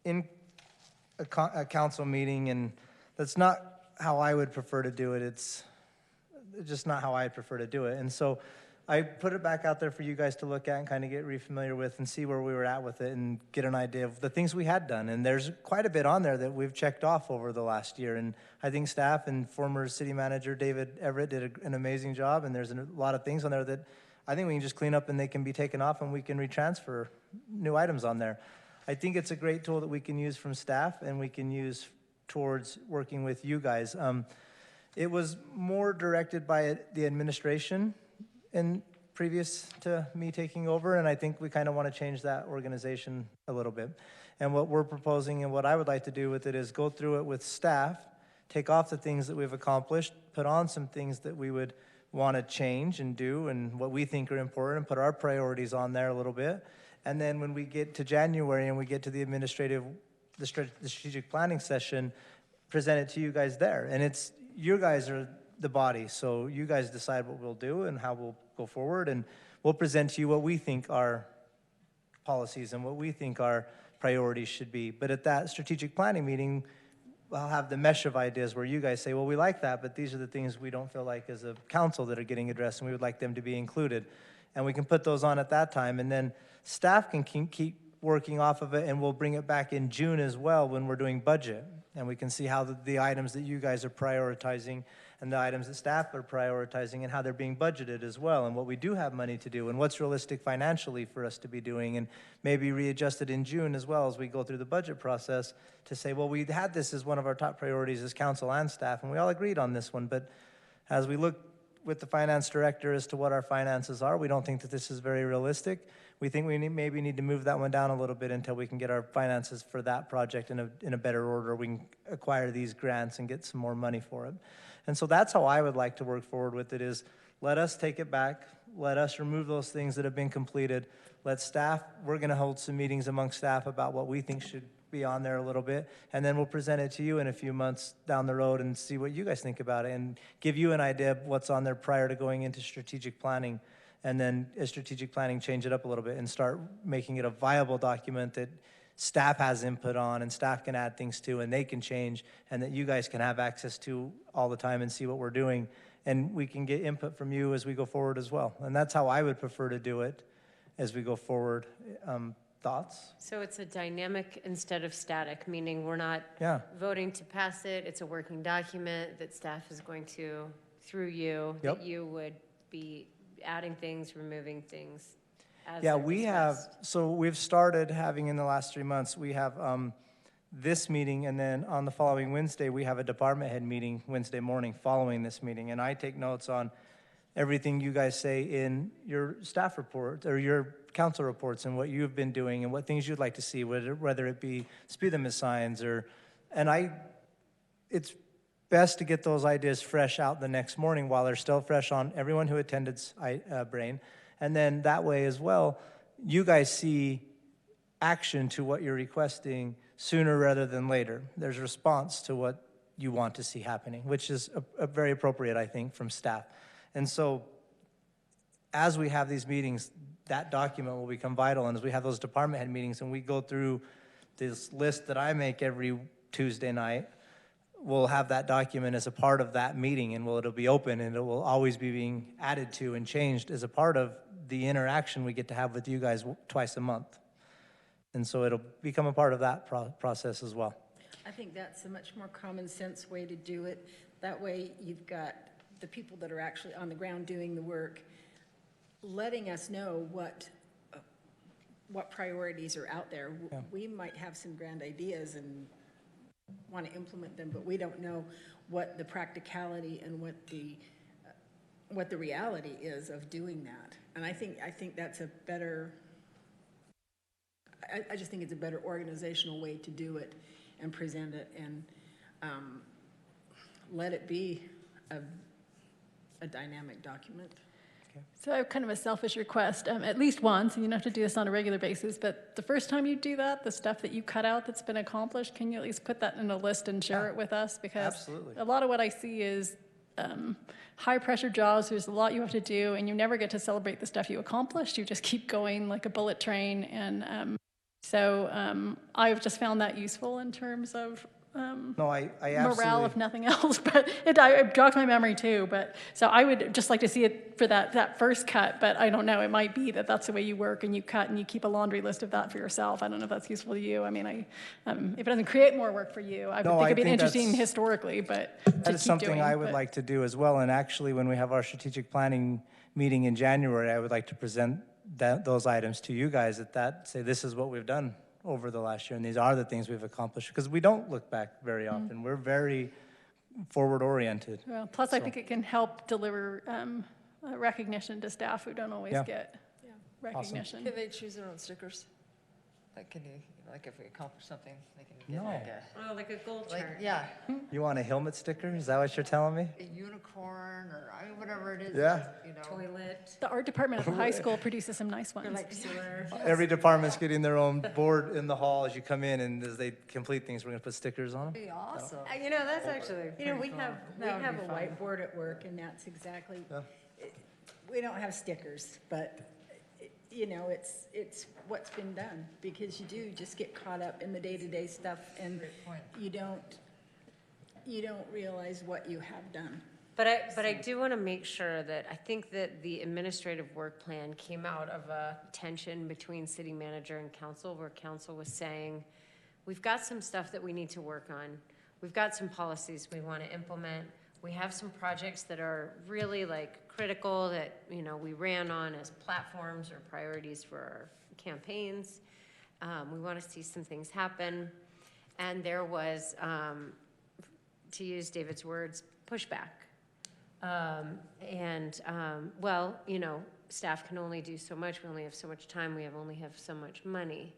a council meeting, and that's not how I would prefer to do it. It's just not how I prefer to do it. And so I put it back out there for you guys to look at and kind of get re-familiar with and see where we were at with it and get an idea of the things we had done. And there's quite a bit on there that we've checked off over the last year. And I think staff and former city manager David Everett did an amazing job. And there's a lot of things on there that I think we can just clean up and they can be taken off and we can retransfer new items on there. I think it's a great tool that we can use from staff and we can use towards working with you guys. It was more directed by the administration in previous to me taking over, and I think we kind of want to change that organization a little bit. And what we're proposing and what I would like to do with it is go through it with staff, take off the things that we've accomplished, put on some things that we would want to change and do and what we think are important, and put our priorities on there a little bit. And then when we get to January and we get to the strategic planning session, present it to you guys there. And it's, you guys are the body, so you guys decide what we'll do and how we'll go forward, and we'll present to you what we think our policies and what we think our priorities should be. But at that strategic planning meeting, I'll have the mesh of ideas where you guys say, well, we like that, but these are the things we don't feel like as a council that are getting addressed, and we would like them to be included. And we can put those on at that time, and then staff can keep working off of it, and we'll bring it back in June as well when we're doing budget. And we can see how the items that you guys are prioritizing and the items that staff are prioritizing and how they're being budgeted as well, and what we do have money to do and what's realistic financially for us to be doing, and maybe readjust it in June as well as we go through the budget process to say, well, we had this as one of our top priorities as council and staff, and we all agreed on this one, but as we look with the finance director as to what our finances are, we don't think that this is very realistic. We think we maybe need to move that one down a little bit until we can get our finances for that project in a better order. We can acquire these grants and get some more money for it. And so that's how I would like to work forward with it, is let us take it back. Let us remove those things that have been completed. Let staff, we're going to hold some meetings among staff about what we think should be on there a little bit. And then we'll present it to you in a few months down the road and see what you guys think about it and give you an idea of what's on there prior to going into strategic planning. And then as strategic planning, change it up a little bit and start making it a viable document that staff has input on and staff can add things to and they can change, and that you guys can have access to all the time and see what we're doing. And we can get input from you as we go forward as well. And that's how I would prefer to do it as we go forward. Thoughts? So it's a dynamic instead of static, meaning we're not voting to pass it. It's a working document that staff is going to, through you, that you would be adding things, removing things. Yeah, we have, so we've started having in the last 3 months, we have this meeting, and then on the following Wednesday, we have a department head meeting Wednesday morning following this meeting, and I take notes on everything you guys say in your staff report or your council reports and what you've been doing and what things you'd like to see, whether it be speed limit signs or, it's best to get those ideas fresh out the next morning while they're still fresh on everyone who attended's brain. And then that way as well, you guys see action to what you're requesting sooner rather than later. There's a response to what you want to see happening, which is a very appropriate, I think, from staff. And so as we have these meetings, that document will become vital. And as we have those department head meetings and we go through this list that I make every Tuesday night, we'll have that document as a part of that meeting, and it'll be open, and it will always be being added to and changed as a part of the interaction we get to have with you guys twice a month. And so it'll become a part of that process as well. I think that's a much more common sense way to do it. That way you've got the people that are actually on the ground doing the work, letting us know what priorities are out there. Yeah. We might have some grand ideas and want to implement them, but we don't know what the practicality and what the reality is of doing that. And I think that's a better, I just think it's a better organizational way to do it and present it, and let it be a dynamic document. So I have kind of a selfish request, at least once, and you don't have to do this on a regular basis, but the first time you do that, the stuff that you cut out that's been accomplished, can you at least put that in a list and share it with us? Because a lot of what I see is high pressure jobs, there's a lot you have to do, and you never get to celebrate the stuff you accomplished. You just keep going like a bullet train, and so I've just found that useful in terms of No, I morale, absolutely, if nothing else, but it jogged my memory too. But so I would just like to see it for that first cut, but I don't know, it might be that that's the way you work and you cut and you keep a laundry list of that for yourself. I don't know if that's useful to you. I mean, if it doesn't create more work for you, I would No, think I it'd be think interesting that's- historically, but that to is keep something doing. I would but- like to do as well. And actually, when we have our strategic planning meeting in January, I would like to present those items to you guys say this is what we've done over the last year, and these are the things we've accomplished, because we don't look back very often. We're very forward-oriented. Well, plus I think it can help deliver recognition to staff who don't always Yeah. get recognition. Can they choose their own stickers? Like, like if we accomplish something, they can get No. like a, Oh, like a gold chart. yeah, You want a helmet sticker? Is that what you're telling me? a unicorn or, I mean, whatever it is. Yeah. You know. Toilet, The art department at the high school produces some nice ones. sewer. Every department's getting their own board in the hall as you come in, and as they complete things, we're gonna put stickers on them. Be awesome. You know, that's actually You know, pretty cool. we have a whiteboard at work, and that's exactly, we don't have stickers, but, you know, it's what's been done, because you do just get caught up in the day-to-day stuff, and you don't realize what you have done. But I do want to make sure that, I think that the administrative work plan came out of a tension between city manager and council, where council was saying, we've got some stuff that we need to work on. We've got some policies we want to implement. We have some projects that are really like critical that, you know, we ran on as platforms or priorities for our campaigns. We want to see some things happen. And there was, to use David's words, pushback. Well, you know, staff can only do so much. We only have so much time. We only have so much money.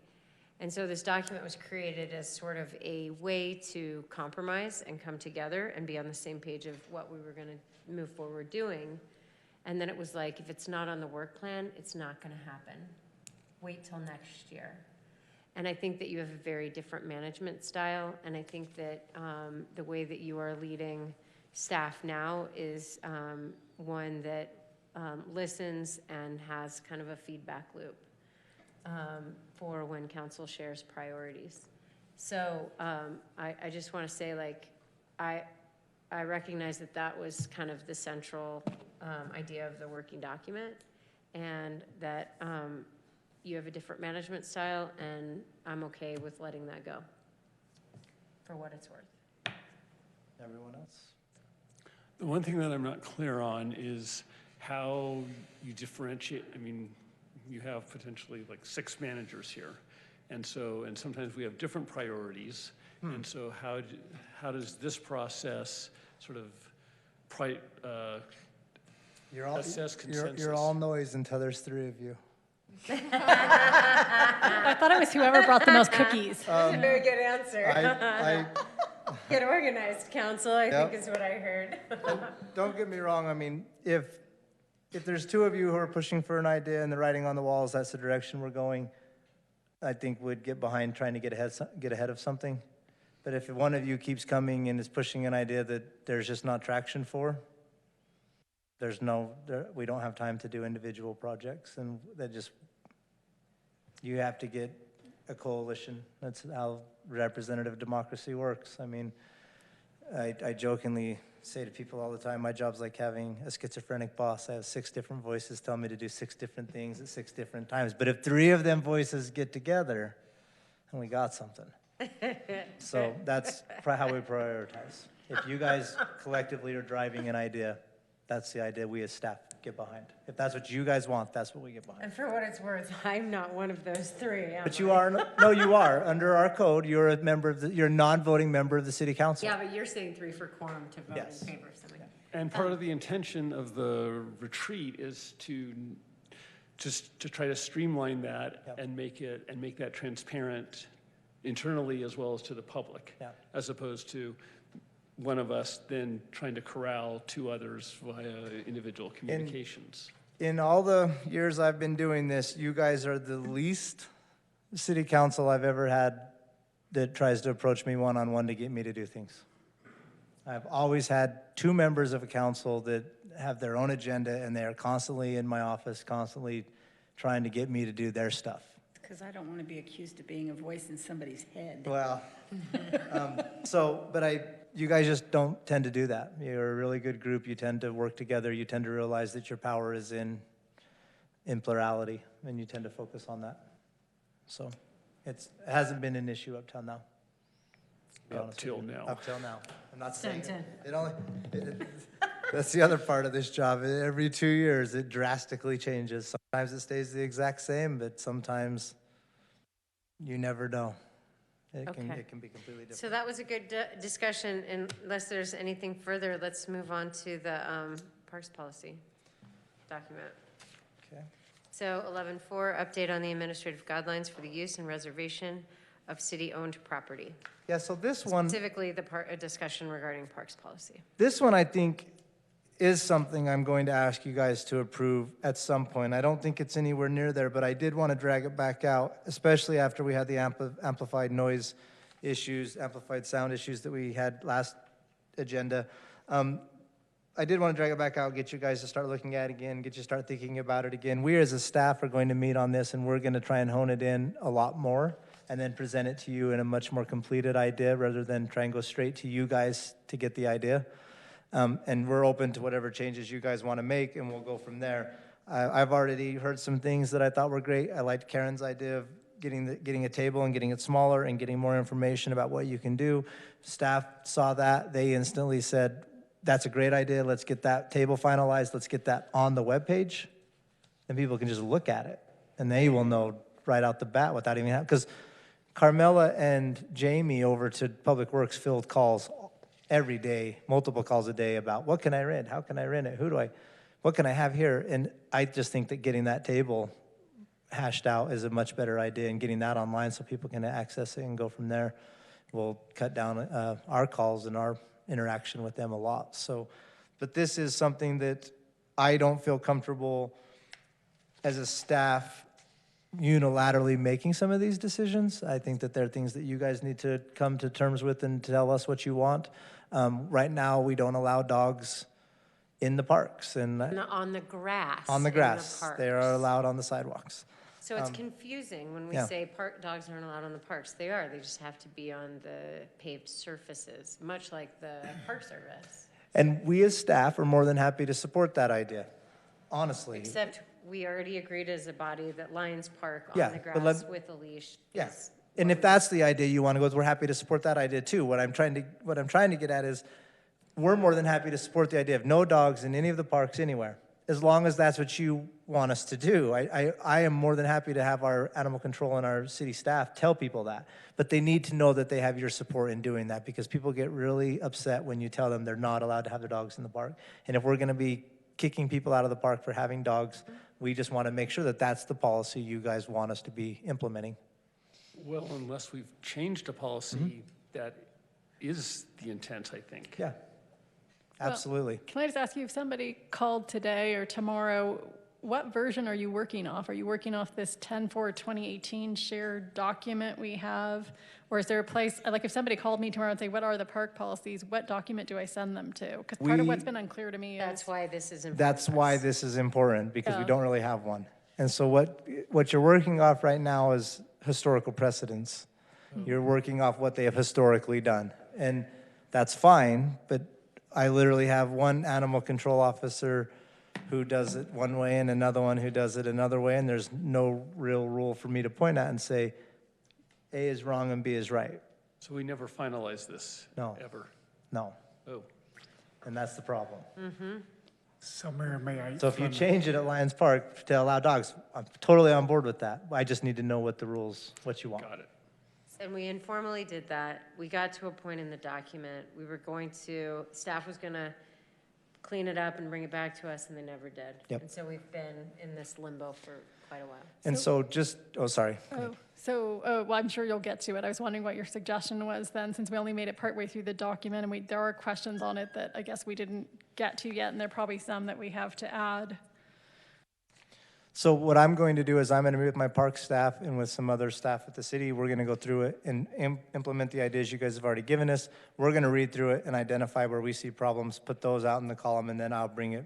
And so this document was created as sort of a way to compromise and come together and be on the same page of what we were going to move forward doing. And then it was like, if it's not on the work plan, it's not going to happen. Wait till next year. And I think that you have a very different management style. And I think that the way that you are leading staff now is one that listens and has kind of a feedback loop for when council shares priorities. So I just want to say, like, I recognize that that was kind of the central idea of the working document, and that you have a different management style, and I'm okay with letting that go for what it's worth. Everyone else? The one thing that I'm not clear on is how you differentiate. I mean, you have potentially like 6 managers here. And sometimes we have different priorities. And so how does this process sort of assess consensus? You're all noise until there's 3 of you. I thought it was whoever brought the most cookies. That's a very good answer. I Get organized, council, I Yep. think is what I heard. Don't get me wrong, I mean, if there's 2 of you who are pushing for an idea and the writing on the walls, that's the direction we're going, I think we'd get behind trying to get ahead of something. But if one of you keeps coming and is pushing an idea that there's just not traction for, we don't have time to do individual projects, and you have to get a coalition. That's how representative democracy works. I mean, I jokingly say to people all the time, my job's like having a schizophrenic boss. I have 6 different voices tell me to do 6 different things at 6 different times. But if 3 of them voices get together, then we got something. So that's how we prioritize. If you guys collectively are driving an idea, that's the idea we as staff get behind. If that's what you guys want, that's what we get behind. And for what it's worth, I'm not one of those 3. But you are, no, you are. Under our code, you're a non-voting member of the city council. Yeah, but you're saying 3 for quorum to vote Yes. in favor of something. And part of the intention of the retreat is to try to streamline that and make that transparent internally as well as to the public, as opposed to one of us then trying to corral 2 others via individual communications. In all the years I've been doing this, you guys are the least city council I've ever had that tries to approach me one-on-one to get me to do things. I've always had 2 members of a council that have their own agenda, and they are constantly in my office, constantly trying to get me to do their stuff. Because I don't want to be accused of being a voice in somebody's head. Well, you guys just don't tend to do that. You're a really good group. You tend to work together. You tend to realize that your power is in plurality, and you tend to focus on that. So it hasn't been an issue up till now. to be Up honest with till you. now. Up till now. I'm not saying Dun, that's the other part of this job. Every 2 years, it drastically changes. Sometimes it stays the exact same, but sometimes you never know. It Okay. can be completely different. So that was a good discussion. Unless there's anything further, let's move on to the Parks Policy document. Okay. So 11.4, update on the administrative guidelines for the use and reservation of city-owned property. Yeah, so this one, Specifically, a discussion regarding Parks Policy. this one I think is something I'm going to ask you guys to approve at some point. I don't think it's anywhere near there, but I did want to drag it back out, especially after we had the amplified noise issues, amplified sound issues that we had last agenda. I did want to drag it back out, get you guys to start looking at it again, get you to start thinking about it again. We as a staff are going to meet on this, and we're going to try and hone it in a lot more and then present it to you in a much more completed idea rather than try and go straight to you guys to get the idea. And we're open to whatever changes you guys want to make, and we'll go from there. I've already heard some things that I thought were great. I liked Karen's idea of getting a table and getting it smaller and getting more information about what you can do. Staff saw that. They instantly said, that's a great idea. Let's get that table finalized. Let's get that on the webpage. And people can just look at it, and they will know right out the bat without even having, because Carmela and Jamie over to Public Works field calls every day, multiple calls a day about what can I rent? How can I rent it? What can I have here? And I just think that getting that table hashed out is a much better idea, and getting that online so people can access it and go from there will cut down our calls and our interaction with them a lot. So, but this is something that I don't feel comfortable as a staff unilaterally making some of these decisions. I think that there are things that you guys need to come to terms with and tell us what you want. Right now, we don't allow dogs in the parks and On the grass. on the in grass. parks. They are allowed on the sidewalks. So it's confusing when we yeah. say dogs aren't allowed on the parks. They are. They just have to be on the paved surfaces, much like the Park Service. And we as staff are more than happy to support that idea, honestly. Except we already agreed as a body that Lions Park Yeah, on the but grass with a leash Yeah. is. And if that's the idea you want to go with, we're happy to support that idea too. What I'm trying to get at is we're more than happy to support the idea of no dogs in any of the parks anywhere, as long as that's what you want us to do. I am more than happy to have our animal control and our city staff tell people that, but they need to know that they have your support in doing that, because people get really upset when you tell them they're not allowed to have their dogs in the park. And if we're going to be kicking people out of the park for having dogs, we just want to make sure that that's the policy you guys want us to be implementing. Well, unless we've changed a policy, that is the intent, I think. Yeah, absolutely. Can I just ask you, if somebody called today or tomorrow, what version are you working off? Are you working off this 10/4/2018 shared document we have? Or is there a place, like if somebody called me tomorrow and say, what are the park policies? What document do I send them to? Because part of what's been unclear to me is. That's why this is important. That's why this is important, because we Yeah. don't really have one. And so what you're working off right now is historical precedents. You're working off what they have historically done. And that's fine, but I literally have one animal control officer who does it one way and another one who does it another way, and there's no real rule for me to point at and say, A is wrong and B is right. So we never finalized this? No. Ever? No, Oh. and that's the problem. So Mayor, may I? So if you change it at Lions Park to allow dogs, I'm totally on board with that. I just need to know what you want. Got it. And we informally did that. We got to a point in the document, staff was gonna clean it up and bring it back to us, and they never did. Yep. And so we've been in this limbo for quite a while. And so just, sorry. Well, I'm sure you'll get to it. I was wondering what your suggestion was then, since we only made it partway through the document, and there are questions on it that I guess we didn't get to yet, and there are probably some that we have to add. So what I'm going to do is I'm going to meet with my park staff and with some other staff at the city. We're going to go through it and implement the ideas you guys have already given us. We're going to read through it and identify where we see problems, put those out in the column, and then I'll bring it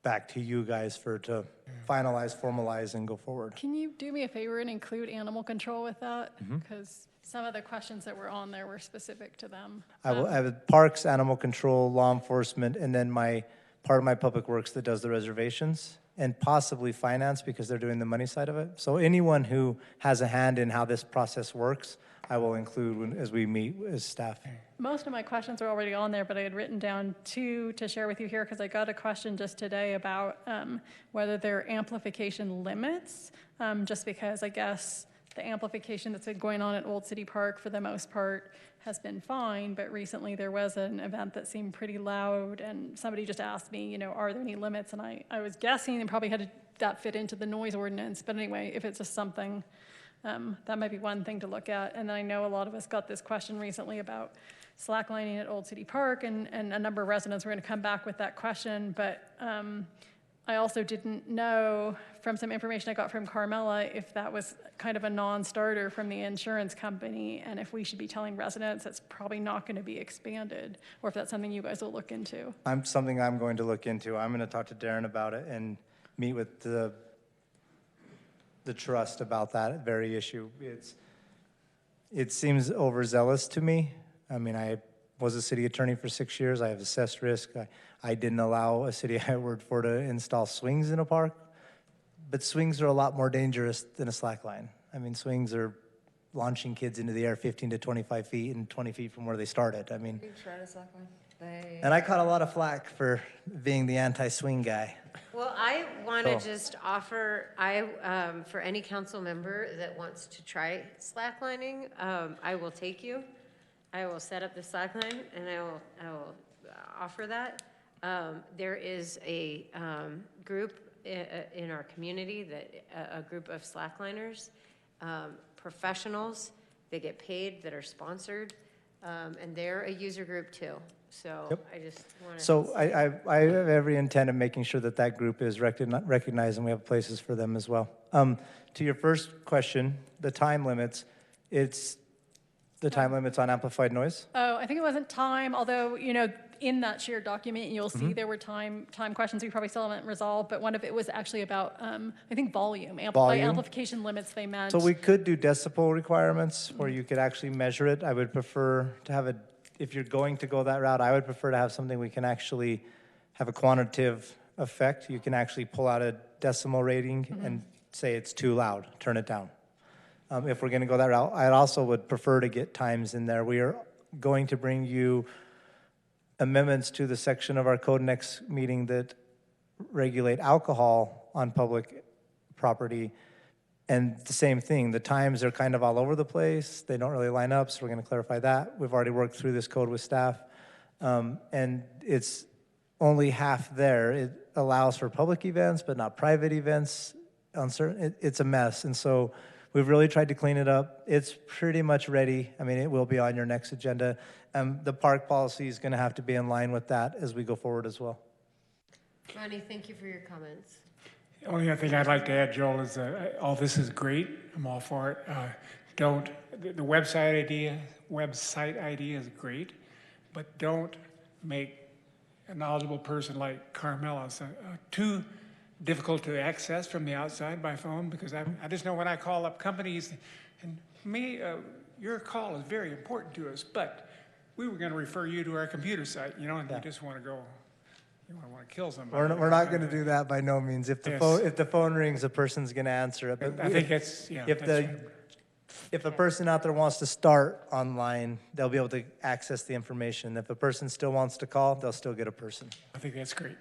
back to you guys to finalize, formalize, and go forward. Can you do me a favor and include animal control with that? Mm-hmm. Because some of the questions that were on there were specific to them. I have parks, animal control, law enforcement, and then part of my public works that does the reservations, and possibly finance because they're doing the money side of it. So anyone who has a hand in how this process works, I will include as we meet as staff. Most of my questions are already on there, but I had written down two to share with you here because I got a question just today about whether there are amplification limits, just because I guess the amplification that's been going on at Old City Park for the most part has been fine, but recently there was an event that seemed pretty loud, and somebody just asked me, you know, are there any limits? And I was guessing and probably had that fit into the noise ordinance, but anyway, if it's just something, that might be one thing to look at. And then I know a lot of us got this question recently about slacklining at Old City Park, and a number of residents were going to come back with that question, but I also didn't know from some information I got from Carmela if that was kind of a non-starter from the insurance company, and if we should be telling residents it's probably not going to be expanded, or if that's something you guys will look into. Something I'm going to look into. I'm going to talk to Darren about it and meet with the trust about that very issue. It seems overzealous to me. I mean, I was a city attorney for 6 years. I have assessed risk. I didn't allow a city I worked for to install swings in a park, but swings are a lot more dangerous than a slack line. I mean, swings are launching kids into the air 15 to 25 feet and 20 feet from where they started. I mean, and I caught a lot of flack for being the anti-swing guy. Well, I want to just offer, for any council member that wants to try slacklining, I will take you. I will set up the slackline, and I will offer that. There is a group in our community, a group of slackliners, professionals. They get paid, that are sponsored, and they're a user group too. So Yep. I just want to. So I have every intent of making sure that group is recognized, and we have places for them as well. To your first question, the time limits, it's the time limits on amplified noise? Oh, I think it wasn't time, although, you know, in that shared document, you'll see there were time questions we probably still haven't resolved, but one of it was actually about, I think, volume. By amplification limits, they meant. So we could do decibel requirements where you could actually measure it. I would prefer to have if you're going to go that route, I would prefer to have something we can actually have a quantitative effect. You can actually pull out a decimal rating and say it's too loud, turn it down. If we're going to go that route, I also would prefer to get times in there. We are going to bring you amendments to the section of our code next meeting that regulate alcohol on public property. And the same thing, the times are kind of all over the place. They don't really line up, so we're going to clarify that. We've already worked through this code with staff. And it's only half there. It allows for public events, but not private events. It's a mess. And so we've really tried to clean it up. It's pretty much ready. I mean, it will be on your next agenda. The park policy is going to have to be in line with that as we go forward as well. Ronnie, thank you for your comments. The only other thing I'd like to add, Joel, is all this is great. I'm all for it. The website idea is great, but don't make a knowledgeable person like Carmela too difficult to access from the outside by phone, because I just know when I call up companies, and for me, your call is very important to us, but we were going to refer you to our computer site, you know, and you just want to go. You want to kill somebody. We're not going to do that by no means. If the phone rings, a person's going to answer it. But I think that's, yeah. If a person out there wants to start online, they'll be able to access the information. If a person still wants to call, they'll still get a person. I think that's great.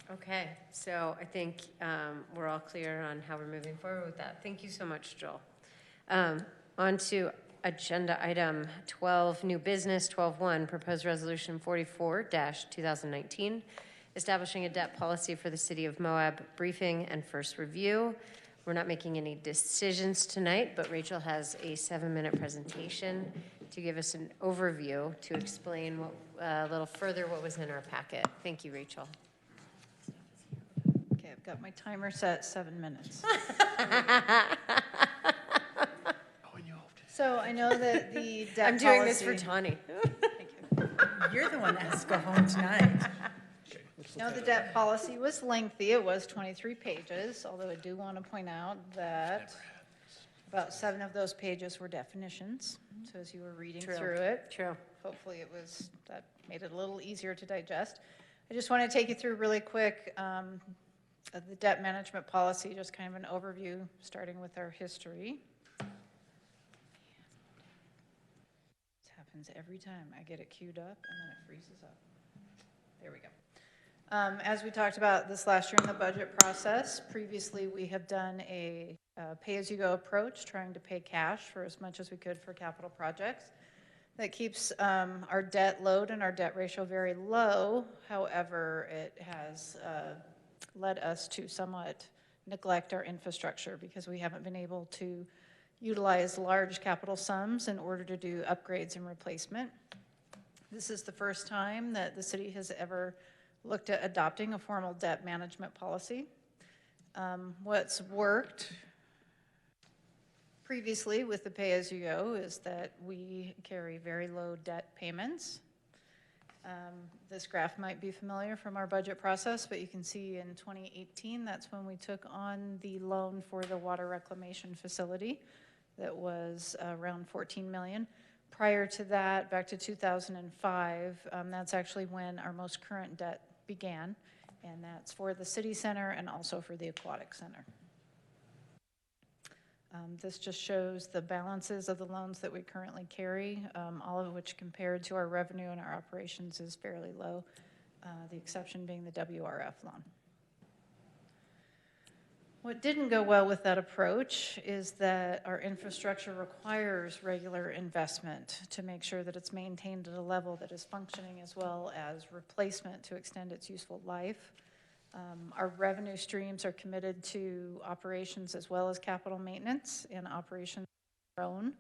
Okay, so I think we're all clear on how we're moving forward with that. Thank you so much, Joel. On to agenda item 12, new business, 12.1, proposed resolution 44-2019, establishing a debt policy for the city of Moab, briefing and first review. We're not making any decisions tonight, but Rachel has a 7-minute presentation to give us an overview, to explain a little further what was in our packet. Thank you, Rachel. Okay, I've got my timer set 7 minutes. So I know that the debt I'm doing policy- this for Tawny. Thank you. You're the one that has to go home tonight. No, the debt policy was lengthy. It was 23 pages, although I do want to point out that about 7 of those pages were definitions. So as you were reading through it, hopefully that made it a little easier to digest. I just want to take you through really quick the debt management policy, just kind of an overview, starting with our history. This happens every time. I get it queued up and then it freezes up. There we go. As we talked about this last year in the budget process, previously we have done a pay-as-you-go approach, trying to pay cash for as much as we could for capital projects. That keeps our debt load and our debt ratio very low. However, it has led us to somewhat neglect our infrastructure because we haven't been able to utilize large capital sums in order to do upgrades and replacement. This is the first time that the city has ever looked at adopting a formal debt management policy. What's worked previously with the pay-as-you-go is that we carry very low debt payments. This graph might be familiar from our budget process, but you can see in 2018, that's when we took on the loan for the water reclamation facility that was around $14 million. Prior to that, back to 2005, that's actually when our most current debt began, and that's for the city center and also for the aquatic center. This just shows the balances of the loans that we currently carry, all of which compared to our revenue and our operations is fairly low, the exception being the WRF loan. What didn't go well with that approach is that our infrastructure requires regular investment to make sure that it's maintained at a level that is functioning, as well as replacement to extend its useful life. Our revenue streams are committed to operations as well as capital maintenance, and operations have grown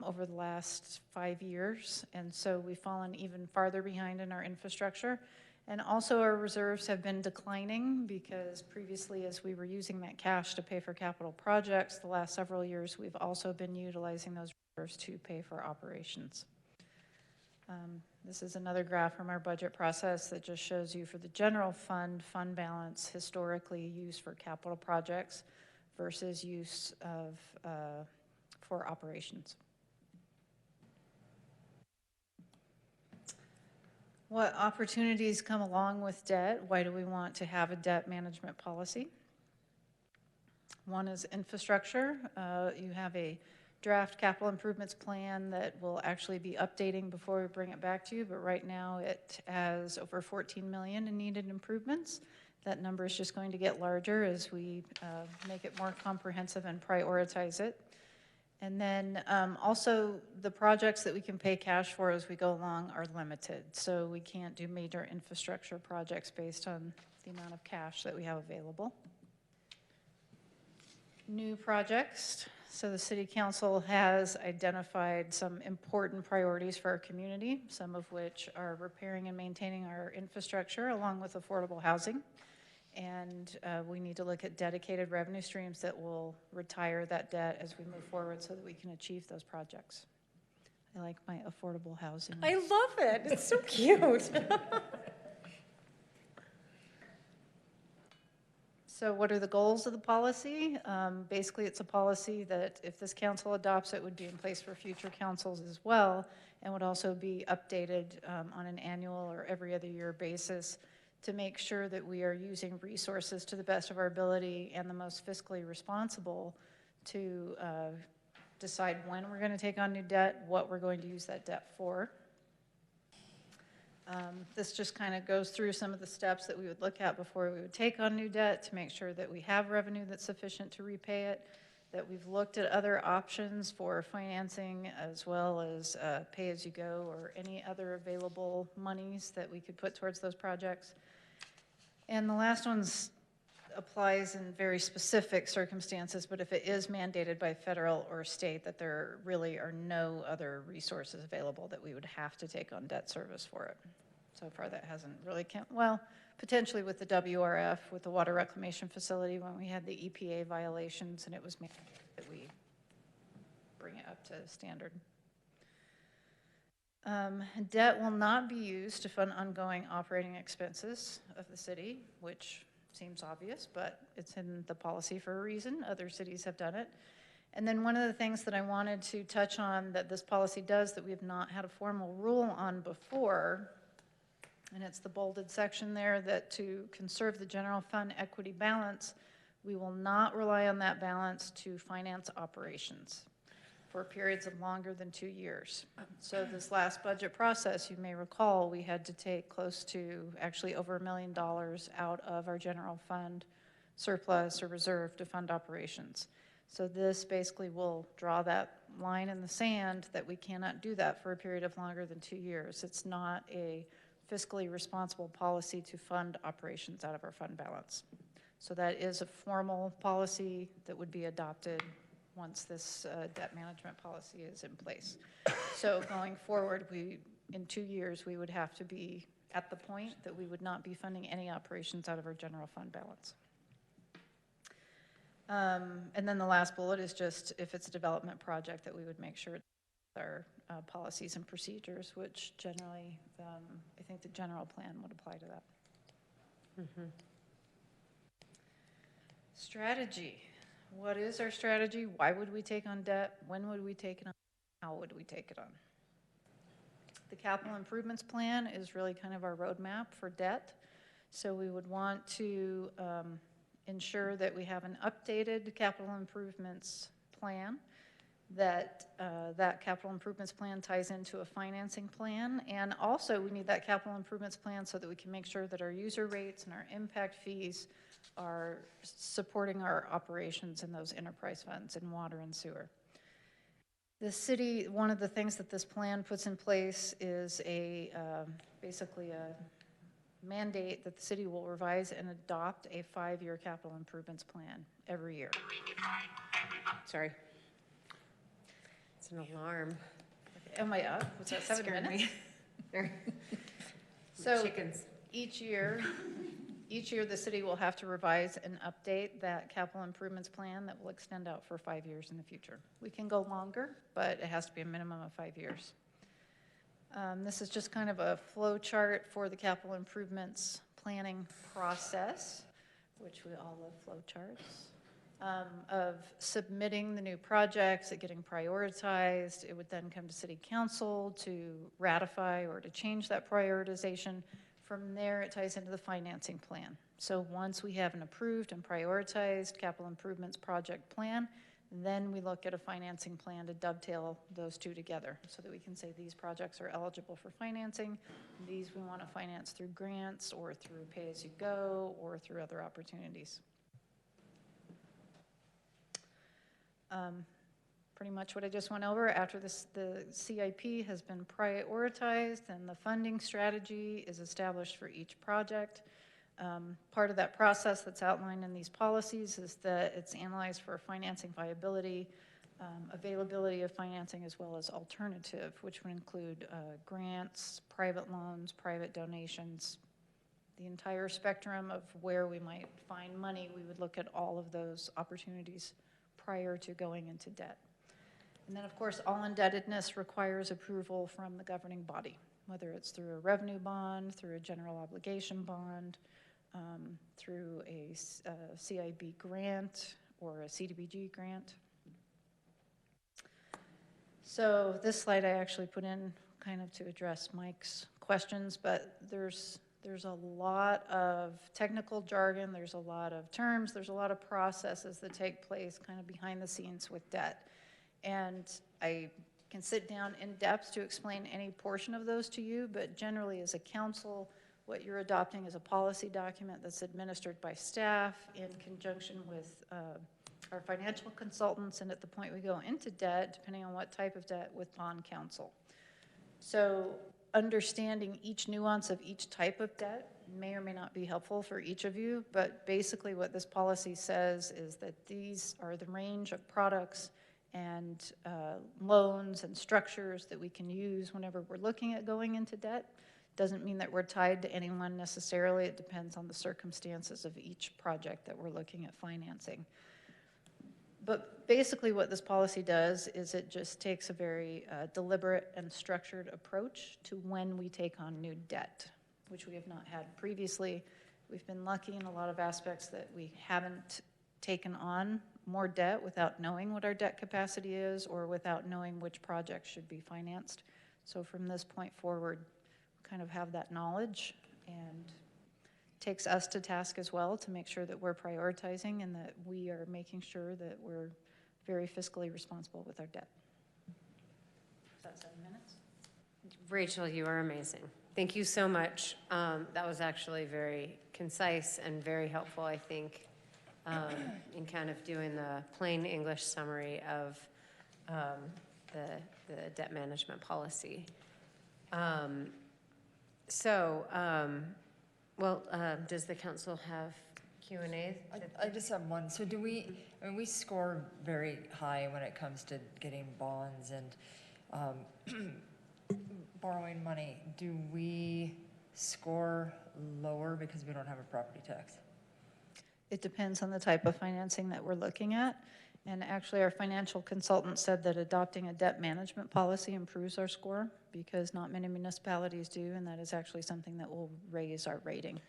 over the last 5 years, and so we've fallen even farther behind in our infrastructure. And also our reserves have been declining because previously, as we were using that cash to pay for capital projects, the last several years we've also been utilizing those reserves to pay for operations. This is another graph from our budget process that just shows you for the general fund balance historically used for capital projects versus use of for operations. What opportunities come along with debt? Why do we want to have a debt management policy? One is infrastructure. You have a draft capital improvements plan that we'll actually be updating before we bring it back to you, but right now it has over 14 million in needed improvements. That number is just going to get larger as we make it more comprehensive and prioritize it. And then also the projects that we can pay cash for as we go along are limited. So we can't do major infrastructure projects based on the amount of cash that we have available. New projects. So the City Council has identified some important priorities for our community, some of which are repairing and maintaining our infrastructure along with affordable housing. And we need to look at dedicated revenue streams that will retire that debt as we move forward so that we can achieve those projects. I like my affordable housing. I love it. It's so cute. So what are the goals of the policy? Basically, it's a policy that if this council adopts it, would be in place for future councils as well, and would also be updated on an annual or every other year basis to make sure that we are using resources to the best of our ability and the most fiscally responsible to decide when we're going to take on new debt, what we're going to use that debt for. This just kind of goes through some of the steps that we would look at before we would take on new debt to make sure that we have revenue that's sufficient to repay it, that we've looked at other options for financing as well as pay-as-you-go or any other available monies that we could put towards those projects. And the last one applies in very specific circumstances, but if it is mandated by federal or state, that there really are no other resources available that we would have to take on debt service for it. So far that hasn't really come, well, potentially with the WRF, with the water reclamation facility when we had the EPA violations and it was mandated that we bring it up to standard. Debt will not be used to fund ongoing operating expenses of the city, which seems obvious, but it's in the policy for a reason. Other cities have done it. And then one of the things that I wanted to touch on that this policy does that we have not had a formal rule on before, and it's the bolded section there, that to conserve the general fund equity balance, we will not rely on that balance to finance operations for periods of longer than 2 years. So this last budget process, you may recall, we had to take close to actually over $1 million out of our general fund surplus or reserve to fund operations. So this basically will draw that line in the sand that we cannot do that for a period of longer than 2 years. It's not a fiscally responsible policy to fund operations out of our fund balance. So that is a formal policy that would be adopted once this debt management policy is in place. So going forward, in 2 years, we would have to be at the point that we would not be funding any operations out of our general fund balance. And then the last bullet is just if it's a development project that we would make sure our policies and procedures, which generally, I think the general plan would apply to that. Mm-hmm. Strategy. What is our strategy? Why would we take on debt? When would we take it on? How would we take it on? The capital improvements plan is really kind of our roadmap for debt. So we would want to ensure that we have an updated capital improvements plan, that that capital improvements plan ties into a financing plan, and also we need that capital improvements plan so that we can make sure that our user rates and our impact fees are supporting our operations in those enterprise funds in water and sewer. The city, one of the things that this plan puts in place is basically a mandate that the city will revise and adopt a 5-year capital improvements plan every year. Sorry. It's an alarm. Am I up? Was that 7 minutes? So Chickens. Each year the city will have to revise and update that capital improvements plan that will extend out for 5 years in the future. We can go longer, but it has to be a minimum of 5 years. This is just kind of a flow chart for the capital improvements planning process, which we all love flow charts, of submitting the new projects, it getting prioritized. It would then come to city council to ratify or to change that prioritization. From there, it ties into the financing plan. So once we have an approved and prioritized capital improvements project plan, then we look at a financing plan to dovetail those two together so that we can say these projects are eligible for financing. These we want to finance through grants or through pay-as-you-go or through other opportunities. Pretty much what I just went over. After this, the CIP has been prioritized and the funding strategy is established for each project. Part of that process that's outlined in these policies is that it's analyzed for financing viability, availability of financing, as well as alternative, which would include grants, private loans, private donations, the entire spectrum of where we might find money. We would look at all of those opportunities prior to going into debt. And then, of course, all indebtedness requires approval from the governing body, whether it's through a revenue bond, through a general obligation bond, through a CIB grant or a CDBG grant. So this slide I actually put in kind of to address Mike's questions, but there's a lot of technical jargon, there's a lot of terms, there's a lot of processes that take place kind of behind the scenes with debt. And I can sit down in depth to explain any portion of those to you, but generally as a council, what you're adopting is a policy document that's administered by staff in conjunction with our financial consultants, and at the point we go into debt, depending on what type of debt, with bond counsel. So understanding each nuance of each type of debt may or may not be helpful for each of you, but basically what this policy says is that these are the range of products and loans and structures that we can use whenever we're looking at going into debt. Doesn't mean that we're tied to anyone necessarily. It depends on the circumstances of each project that we're looking at financing. But basically what this policy does is it just takes a very deliberate and structured approach to when we take on new debt, which we have not had previously. We've been lucky in a lot of aspects that we haven't taken on more debt without knowing what our debt capacity is or without knowing which projects should be financed. So from this point forward, we kind of have that knowledge, and takes us to task as well to make sure that we're prioritizing and that we are making sure that we're very fiscally responsible with our debt. Is that 7 minutes? Rachel, you are amazing. Thank you so much. That was actually very concise and very helpful, I think, in kind of doing the plain English summary of the debt management policy. Does the council have Q&A? I just have one. So do we, I mean, we score very high when it comes to getting bonds and borrowing money. Do we score lower because we don't have a property tax? It depends on the type of financing that we're looking at. And actually, our financial consultant said that adopting a debt management policy improves our score because not many municipalities do, and that is actually something that will raise our rating.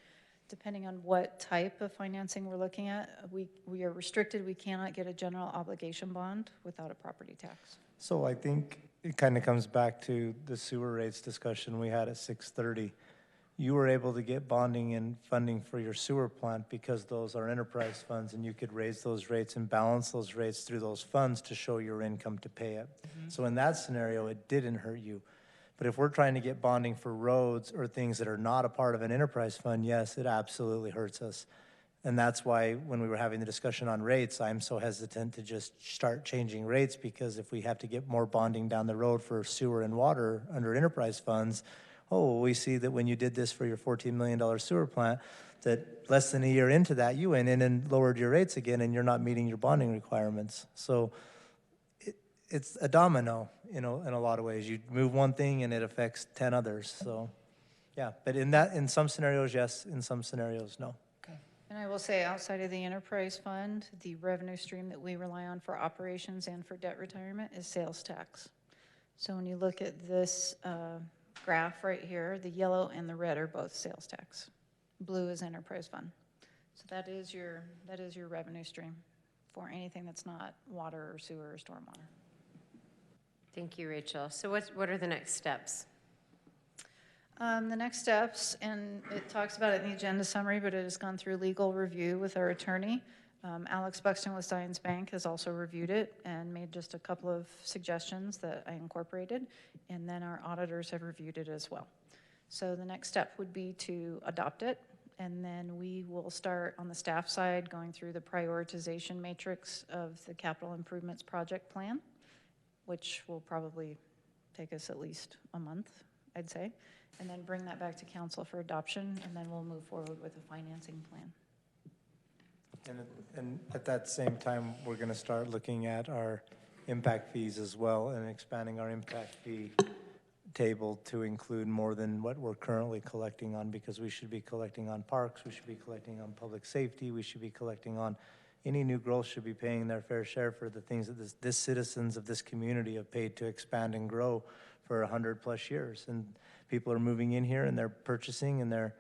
Depending on what type of financing we're looking at, we are restricted. We cannot get a general obligation bond without a property tax. So I think it kind of comes back to the sewer rates discussion we had at 6:30. You were able to get bonding and funding for your sewer plant because those are enterprise funds, and you could raise those rates and balance those rates through those funds to show your income to pay it. So in that scenario, it didn't hurt you. But if we're trying to get bonding for roads or things that are not a part of an enterprise fund, yes, it absolutely hurts us. And that's why when we were having the discussion on rates, I'm so hesitant to just start changing rates, because if we have to get more bonding down the road for sewer and water under enterprise funds, we see that when you did this for your $14 million sewer plant, that less than a year into that, you went in and lowered your rates again, and you're not meeting your bonding requirements. So it's a domino, in a lot of ways. You move one thing and it affects 10 others. So, yeah. But in some scenarios, yes. In some scenarios, no. Okay. And I will say, outside of the enterprise fund, the revenue stream that we rely on for operations and for debt retirement is sales tax. So when you look at this graph right here, the yellow and the red are both sales tax. Blue is enterprise fund. So that is your revenue stream for anything that's not water or sewer or stormwater. Thank you, Rachel. So what are the next steps? The next steps, and it talks about it in the agenda summary, but it has gone through legal review with our attorney. Alex Buxton with Zions Bank has also reviewed it and made just a couple of suggestions that I incorporated, and then our auditors have reviewed it as well. So the next step would be to adopt it, and then we will start on the staff side going through the prioritization matrix of the capital improvements project plan, which will probably take us at least a month, I'd say, and then bring that back to council for adoption, and then we'll move forward with a financing plan. And at that same time, we're going to start looking at our impact fees as well, and expanding our impact fee table to include more than what we're currently collecting on, because we should be collecting on parks, we should be collecting on public safety, we should be collecting on any new growth, should be paying their fair share for the things that this citizens of this community have paid to expand and grow for 100+ years. And people are moving in here and they're purchasing and they're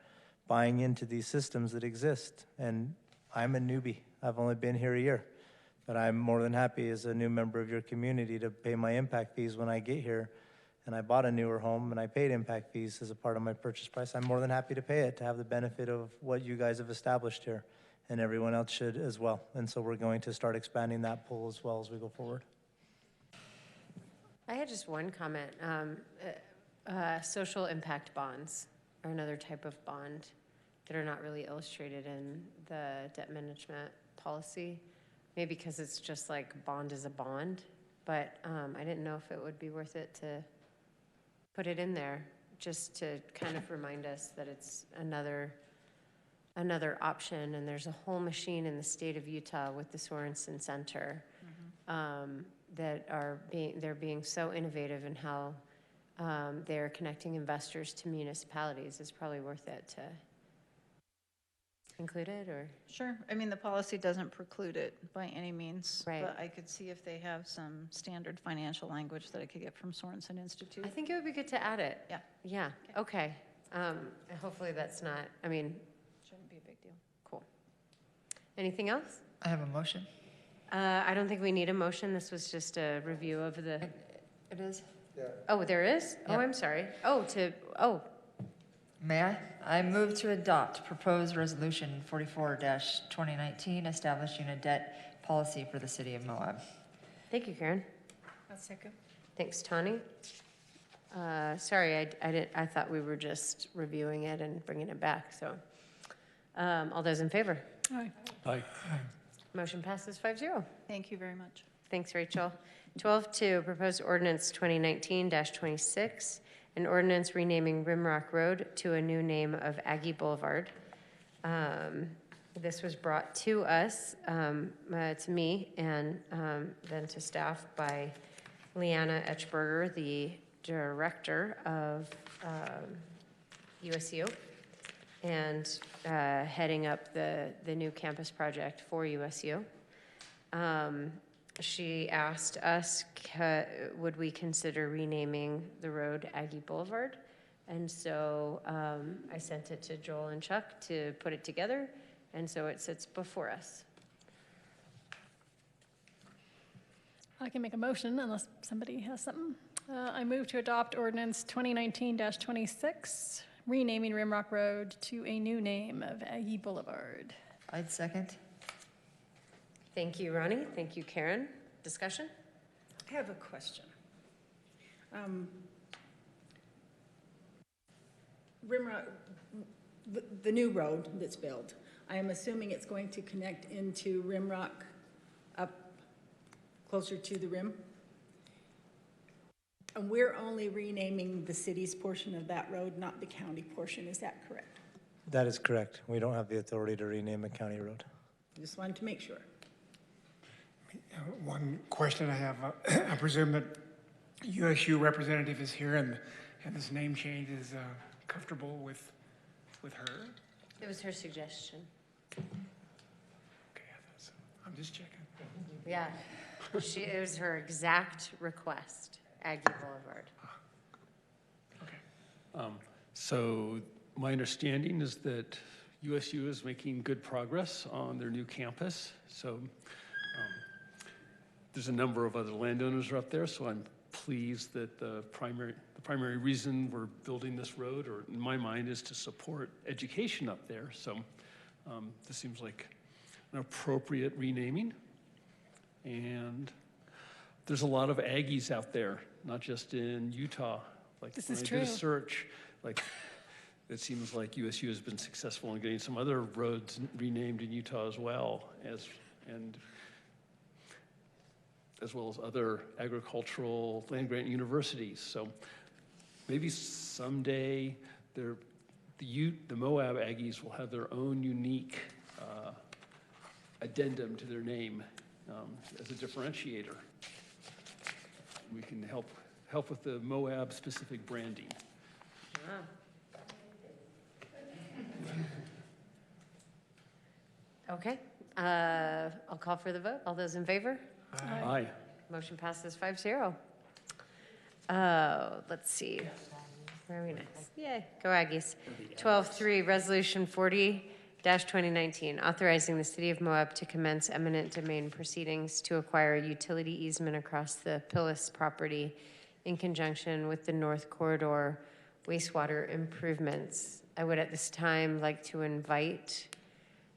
buying into these systems that exist. And I'm a newbie. I've only been here a year, but I'm more than happy as a new member of your community to pay my impact fees when I get here. And I bought a newer home and I paid impact fees as a part of my purchase price. I'm more than happy to pay it to have the benefit of what you guys have established here, and everyone else should as well. And so we're going to start expanding that pool as well as we go forward. I had just one comment. Social impact bonds are another type of bond that are not really illustrated in the debt management policy. Maybe because it's just like bond is a bond, but I didn't know if it would be worth it to put it in there, just to kind of remind us that it's another option. And there's a whole machine in the state of Utah with the Sorensen Center that they're being so innovative in how they're connecting investors to municipalities. It's probably worth it included, or? Sure. I mean, the policy doesn't preclude it by any means. Right. But I could see if they have some standard financial language that I could get from Sorensen Institute. I think it would be good to add it. Yeah. Yeah, okay. And hopefully that's not, I mean, Shouldn't be a big deal. cool. Anything else? I have a motion. I don't think we need a motion. This was just a review of the, It is? oh, there is? Oh, Yep. I'm sorry. May I move to adopt proposed resolution 44-2019, establishing a debt policy for the city of Moab. Thank you, Karen. I'll second. Thanks, Tawny. Sorry, I thought we were just reviewing it and bringing it back, so. All those in favor? Aye. Aye. Motion passes 5-0. Thank you very much. Thanks, Rachel. 12-2, proposed ordinance 2019-26, an ordinance renaming Rimrock Road to a new name of Aggie Boulevard. This was brought to us, to me, and then to staff by Leanna Etchberger, the director of USU, and heading up the new campus project for USU. She asked us, would we consider renaming the road Aggie Boulevard? And so I sent it to Joel and Chuck to put it together, and so it sits before us. I can make a motion unless somebody has something. I move to adopt ordinance 2019-26, renaming Rimrock Road to a new name of Aggie Boulevard. I'd second. Thank you, Ronnie. Thank you, Karen. Discussion? I have a question. Rimrock, the new road that's built, I am assuming it's going to connect into Rimrock up closer to the rim? And we're only renaming the city's portion of that road, not the county portion. Is that correct? That is correct. We don't have the authority to rename a county road. Just wanted to make sure. One question I have, I presume that USU representative is here and this name change is comfortable with her? It was her suggestion. Okay, I thought so. I'm just checking. Yeah, it was her exact request, Aggie Boulevard. Okay. So my understanding is that USU is making good progress on their new campus. So there's a number of other landowners are up there, so I'm pleased that the primary reason we're building this road, or in my mind, is to support education up there. So this seems like an appropriate renaming. And there's a lot of Aggies out there, not just in Utah. Like This when is I did true. a search, like it seems like USU has been successful in getting some other roads renamed in Utah as well as other agricultural land-grant universities. So maybe someday the Moab Aggies will have their own unique addendum to their name as a differentiator. We can help with the Moab-specific branding. Okay, I'll call for the vote. All those in favor? Aye. Motion passes 5-0. Let's see. Where are we next? Yay, go Aggies. 12-3, Resolution 40-2019, authorizing the City of Moab to commence eminent domain proceedings to acquire a utility easement across the Pillis property in conjunction with the North Corridor wastewater improvements. I would at this time like to invite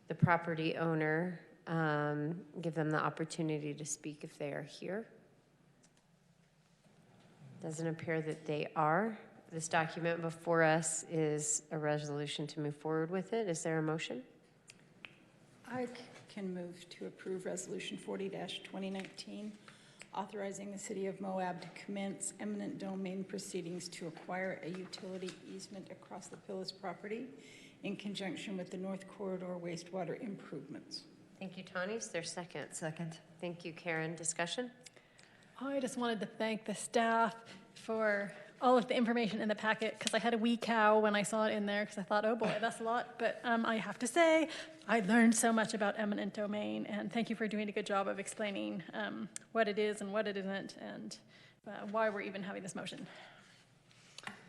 the property owner, give them the opportunity to speak if they are here. Doesn't appear that they are. This document before us is a resolution to move forward with it. Is there a motion? I can move to approve Resolution 40-2019, authorizing the City of Moab to commence eminent domain proceedings to acquire a utility easement across the Pillis property in conjunction with the North Corridor wastewater improvements. Thank you, Tawny. Is there a second? Second. Thank you, Karen. Discussion? I just wanted to thank the staff for all of the information in the packet, because I had a wee cow when I saw it in there, because I thought, oh boy, that's a lot. But I have to say, I learned so much about eminent domain, and thank you for doing a good job of explaining what it is and what it isn't, and why we're even having this motion.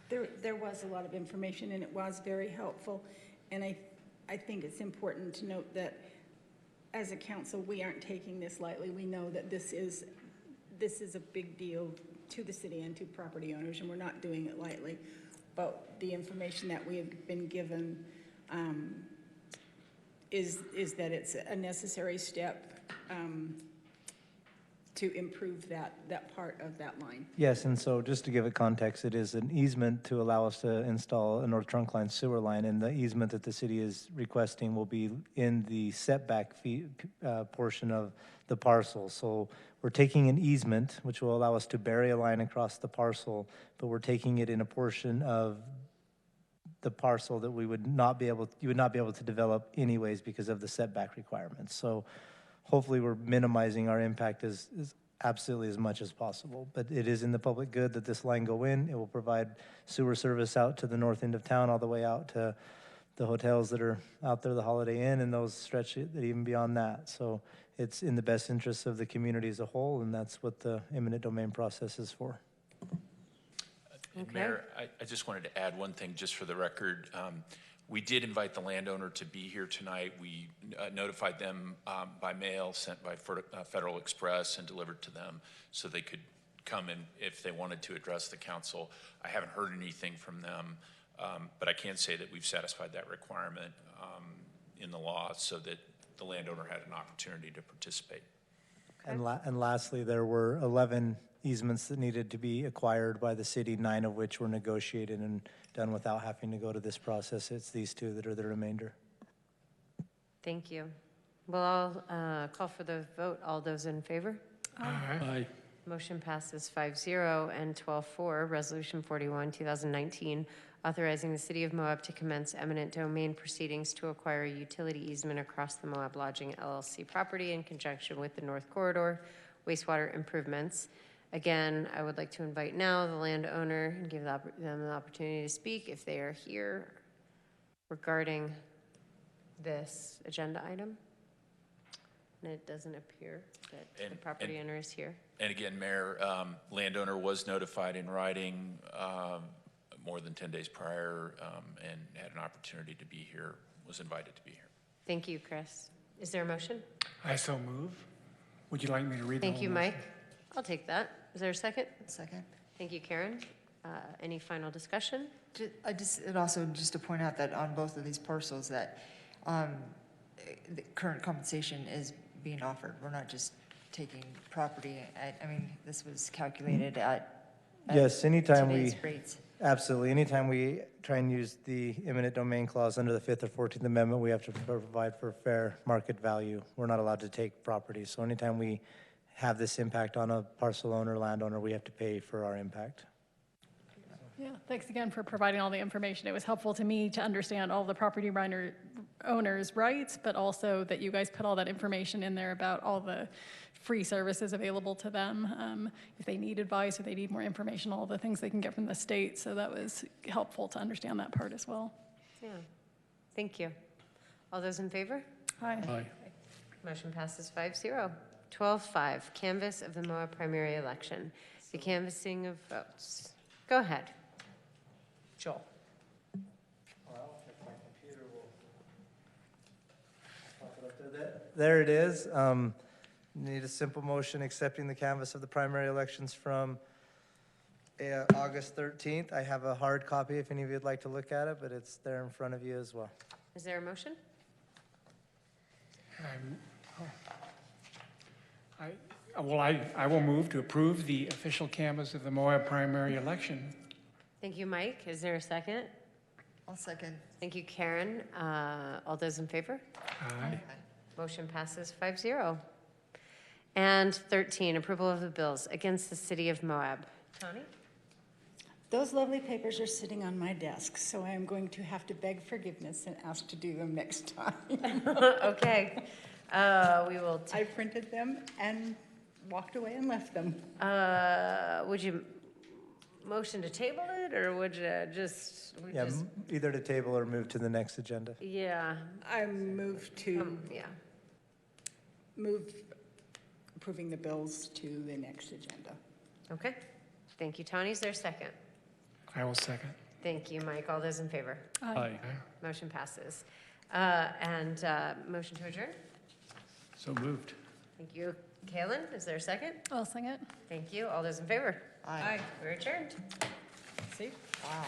There was a lot of information, and it was very helpful. And I think it's important to note that as a council, we aren't taking this lightly. We know that this is a big deal to the city and to property owners, and we're not doing it lightly. But the information that we have been given is that it's a necessary step to improve that part of that line. Yes, and so just to give it context, it is an easement to allow us to install a North Trunk Line sewer line, and the easement that the city is requesting will be in the setback portion of the parcel. So we're taking an easement, which will allow us to bury a line across the parcel, but we're taking it in a portion of the parcel that you would not be able to develop anyways because of the setback requirements. So hopefully we're minimizing our impact as absolutely as much as possible. But it is in the public good that this line go in. It will provide sewer service out to the north end of town, all the way out to the hotels that are out there, the Holiday Inn, and those stretch it even beyond that. So it's in the best interest of the community as a whole, and that's what the eminent domain process is for. And Mayor, I just wanted to add one thing just for the record. We did invite the landowner to be here tonight. We notified them by mail, sent by Federal Express, and delivered to them so they could come in if they wanted to address the council. I haven't heard anything from them, but I can say that we've satisfied that requirement in the law so that the landowner had an opportunity to participate. Okay. And lastly, there were 11 easements that needed to be acquired by the city, 9 of which were negotiated and done without having to go to this process. It's these 2 that are the remainder. Thank you. Well, I'll call for the vote. All those in favor? Aye. Motion passes 5-0 and 12-4. Resolution 41, 2019, authorizing the City of Moab to commence eminent domain proceedings to acquire a utility easement across the Moab Lodging LLC property in conjunction with the North Corridor wastewater improvements. Again, I would like to invite now the landowner and give them the opportunity to speak if they are here regarding this agenda item. And it doesn't appear that the property owner is here. And again, Mayor, landowner was notified in writing more than 10 days prior and had an opportunity to be here, was invited to be here. Thank you, Chris. Is there a motion? I so move. Would you like me to read the Thank whole you, motion? Mike. I'll take that. Is there a second? Second. Thank you, Karen. Any final discussion? And also just to point out that on both of these parcels that the current compensation is being offered. We're not just taking property. I mean, this was calculated at Yes, anytime today's rates. Absolutely. Anytime we try and use the eminent domain clause under the 5th or 14th Amendment, we have to provide for fair market value. We're not allowed to take property. So anytime we have this impact on a parcel owner, landowner, we have to pay for our impact. Yeah, thanks again for providing all the information. It was helpful to me to understand all the property owners' rights, but also that you guys put all that information in there about all the free services available to them. If they need advice or they need more information, all the things they can get from the state. So that was helpful to understand that part as well. Yeah. Thank you. All those in favor? Aye. Aye. Motion passes 5-0. 12-5, canvass of the Moab primary election. The canvassing of votes. Go ahead. Joel. Well, if my computer will pop it up there. There it is. Need a simple motion accepting the canvass of the primary elections from August 13th. I have a hard copy if any of you would like to look at it, but it's there in front of you as well. Is there a motion? I will move to approve the official canvass of the Moab primary election. Thank you, Mike. Is there a second? I'll second. Thank you, Karen. All those in favor? Aye. Motion passes 5-0. And 13, approval of the bills against the City of Moab. Tony? Those lovely papers are sitting on my desk, so I am going to have to beg forgiveness and ask to do them next time. Okay. We will. I printed them and walked away and left them. Would you motion to table it, or would you just, Yeah, either to table or move to the next agenda. yeah, I move to, yeah. move approving the bills to the next agenda. Okay. Thank you, Tony. Is there a second? I will second. Thank you, Mike. All those in favor? Aye. Motion passes. Motion to adjourn? So moved. Thank you. Kaylin, is there a second? I'll sing it. Thank you. All those in favor? Aye. We're adjourned. See? Wow.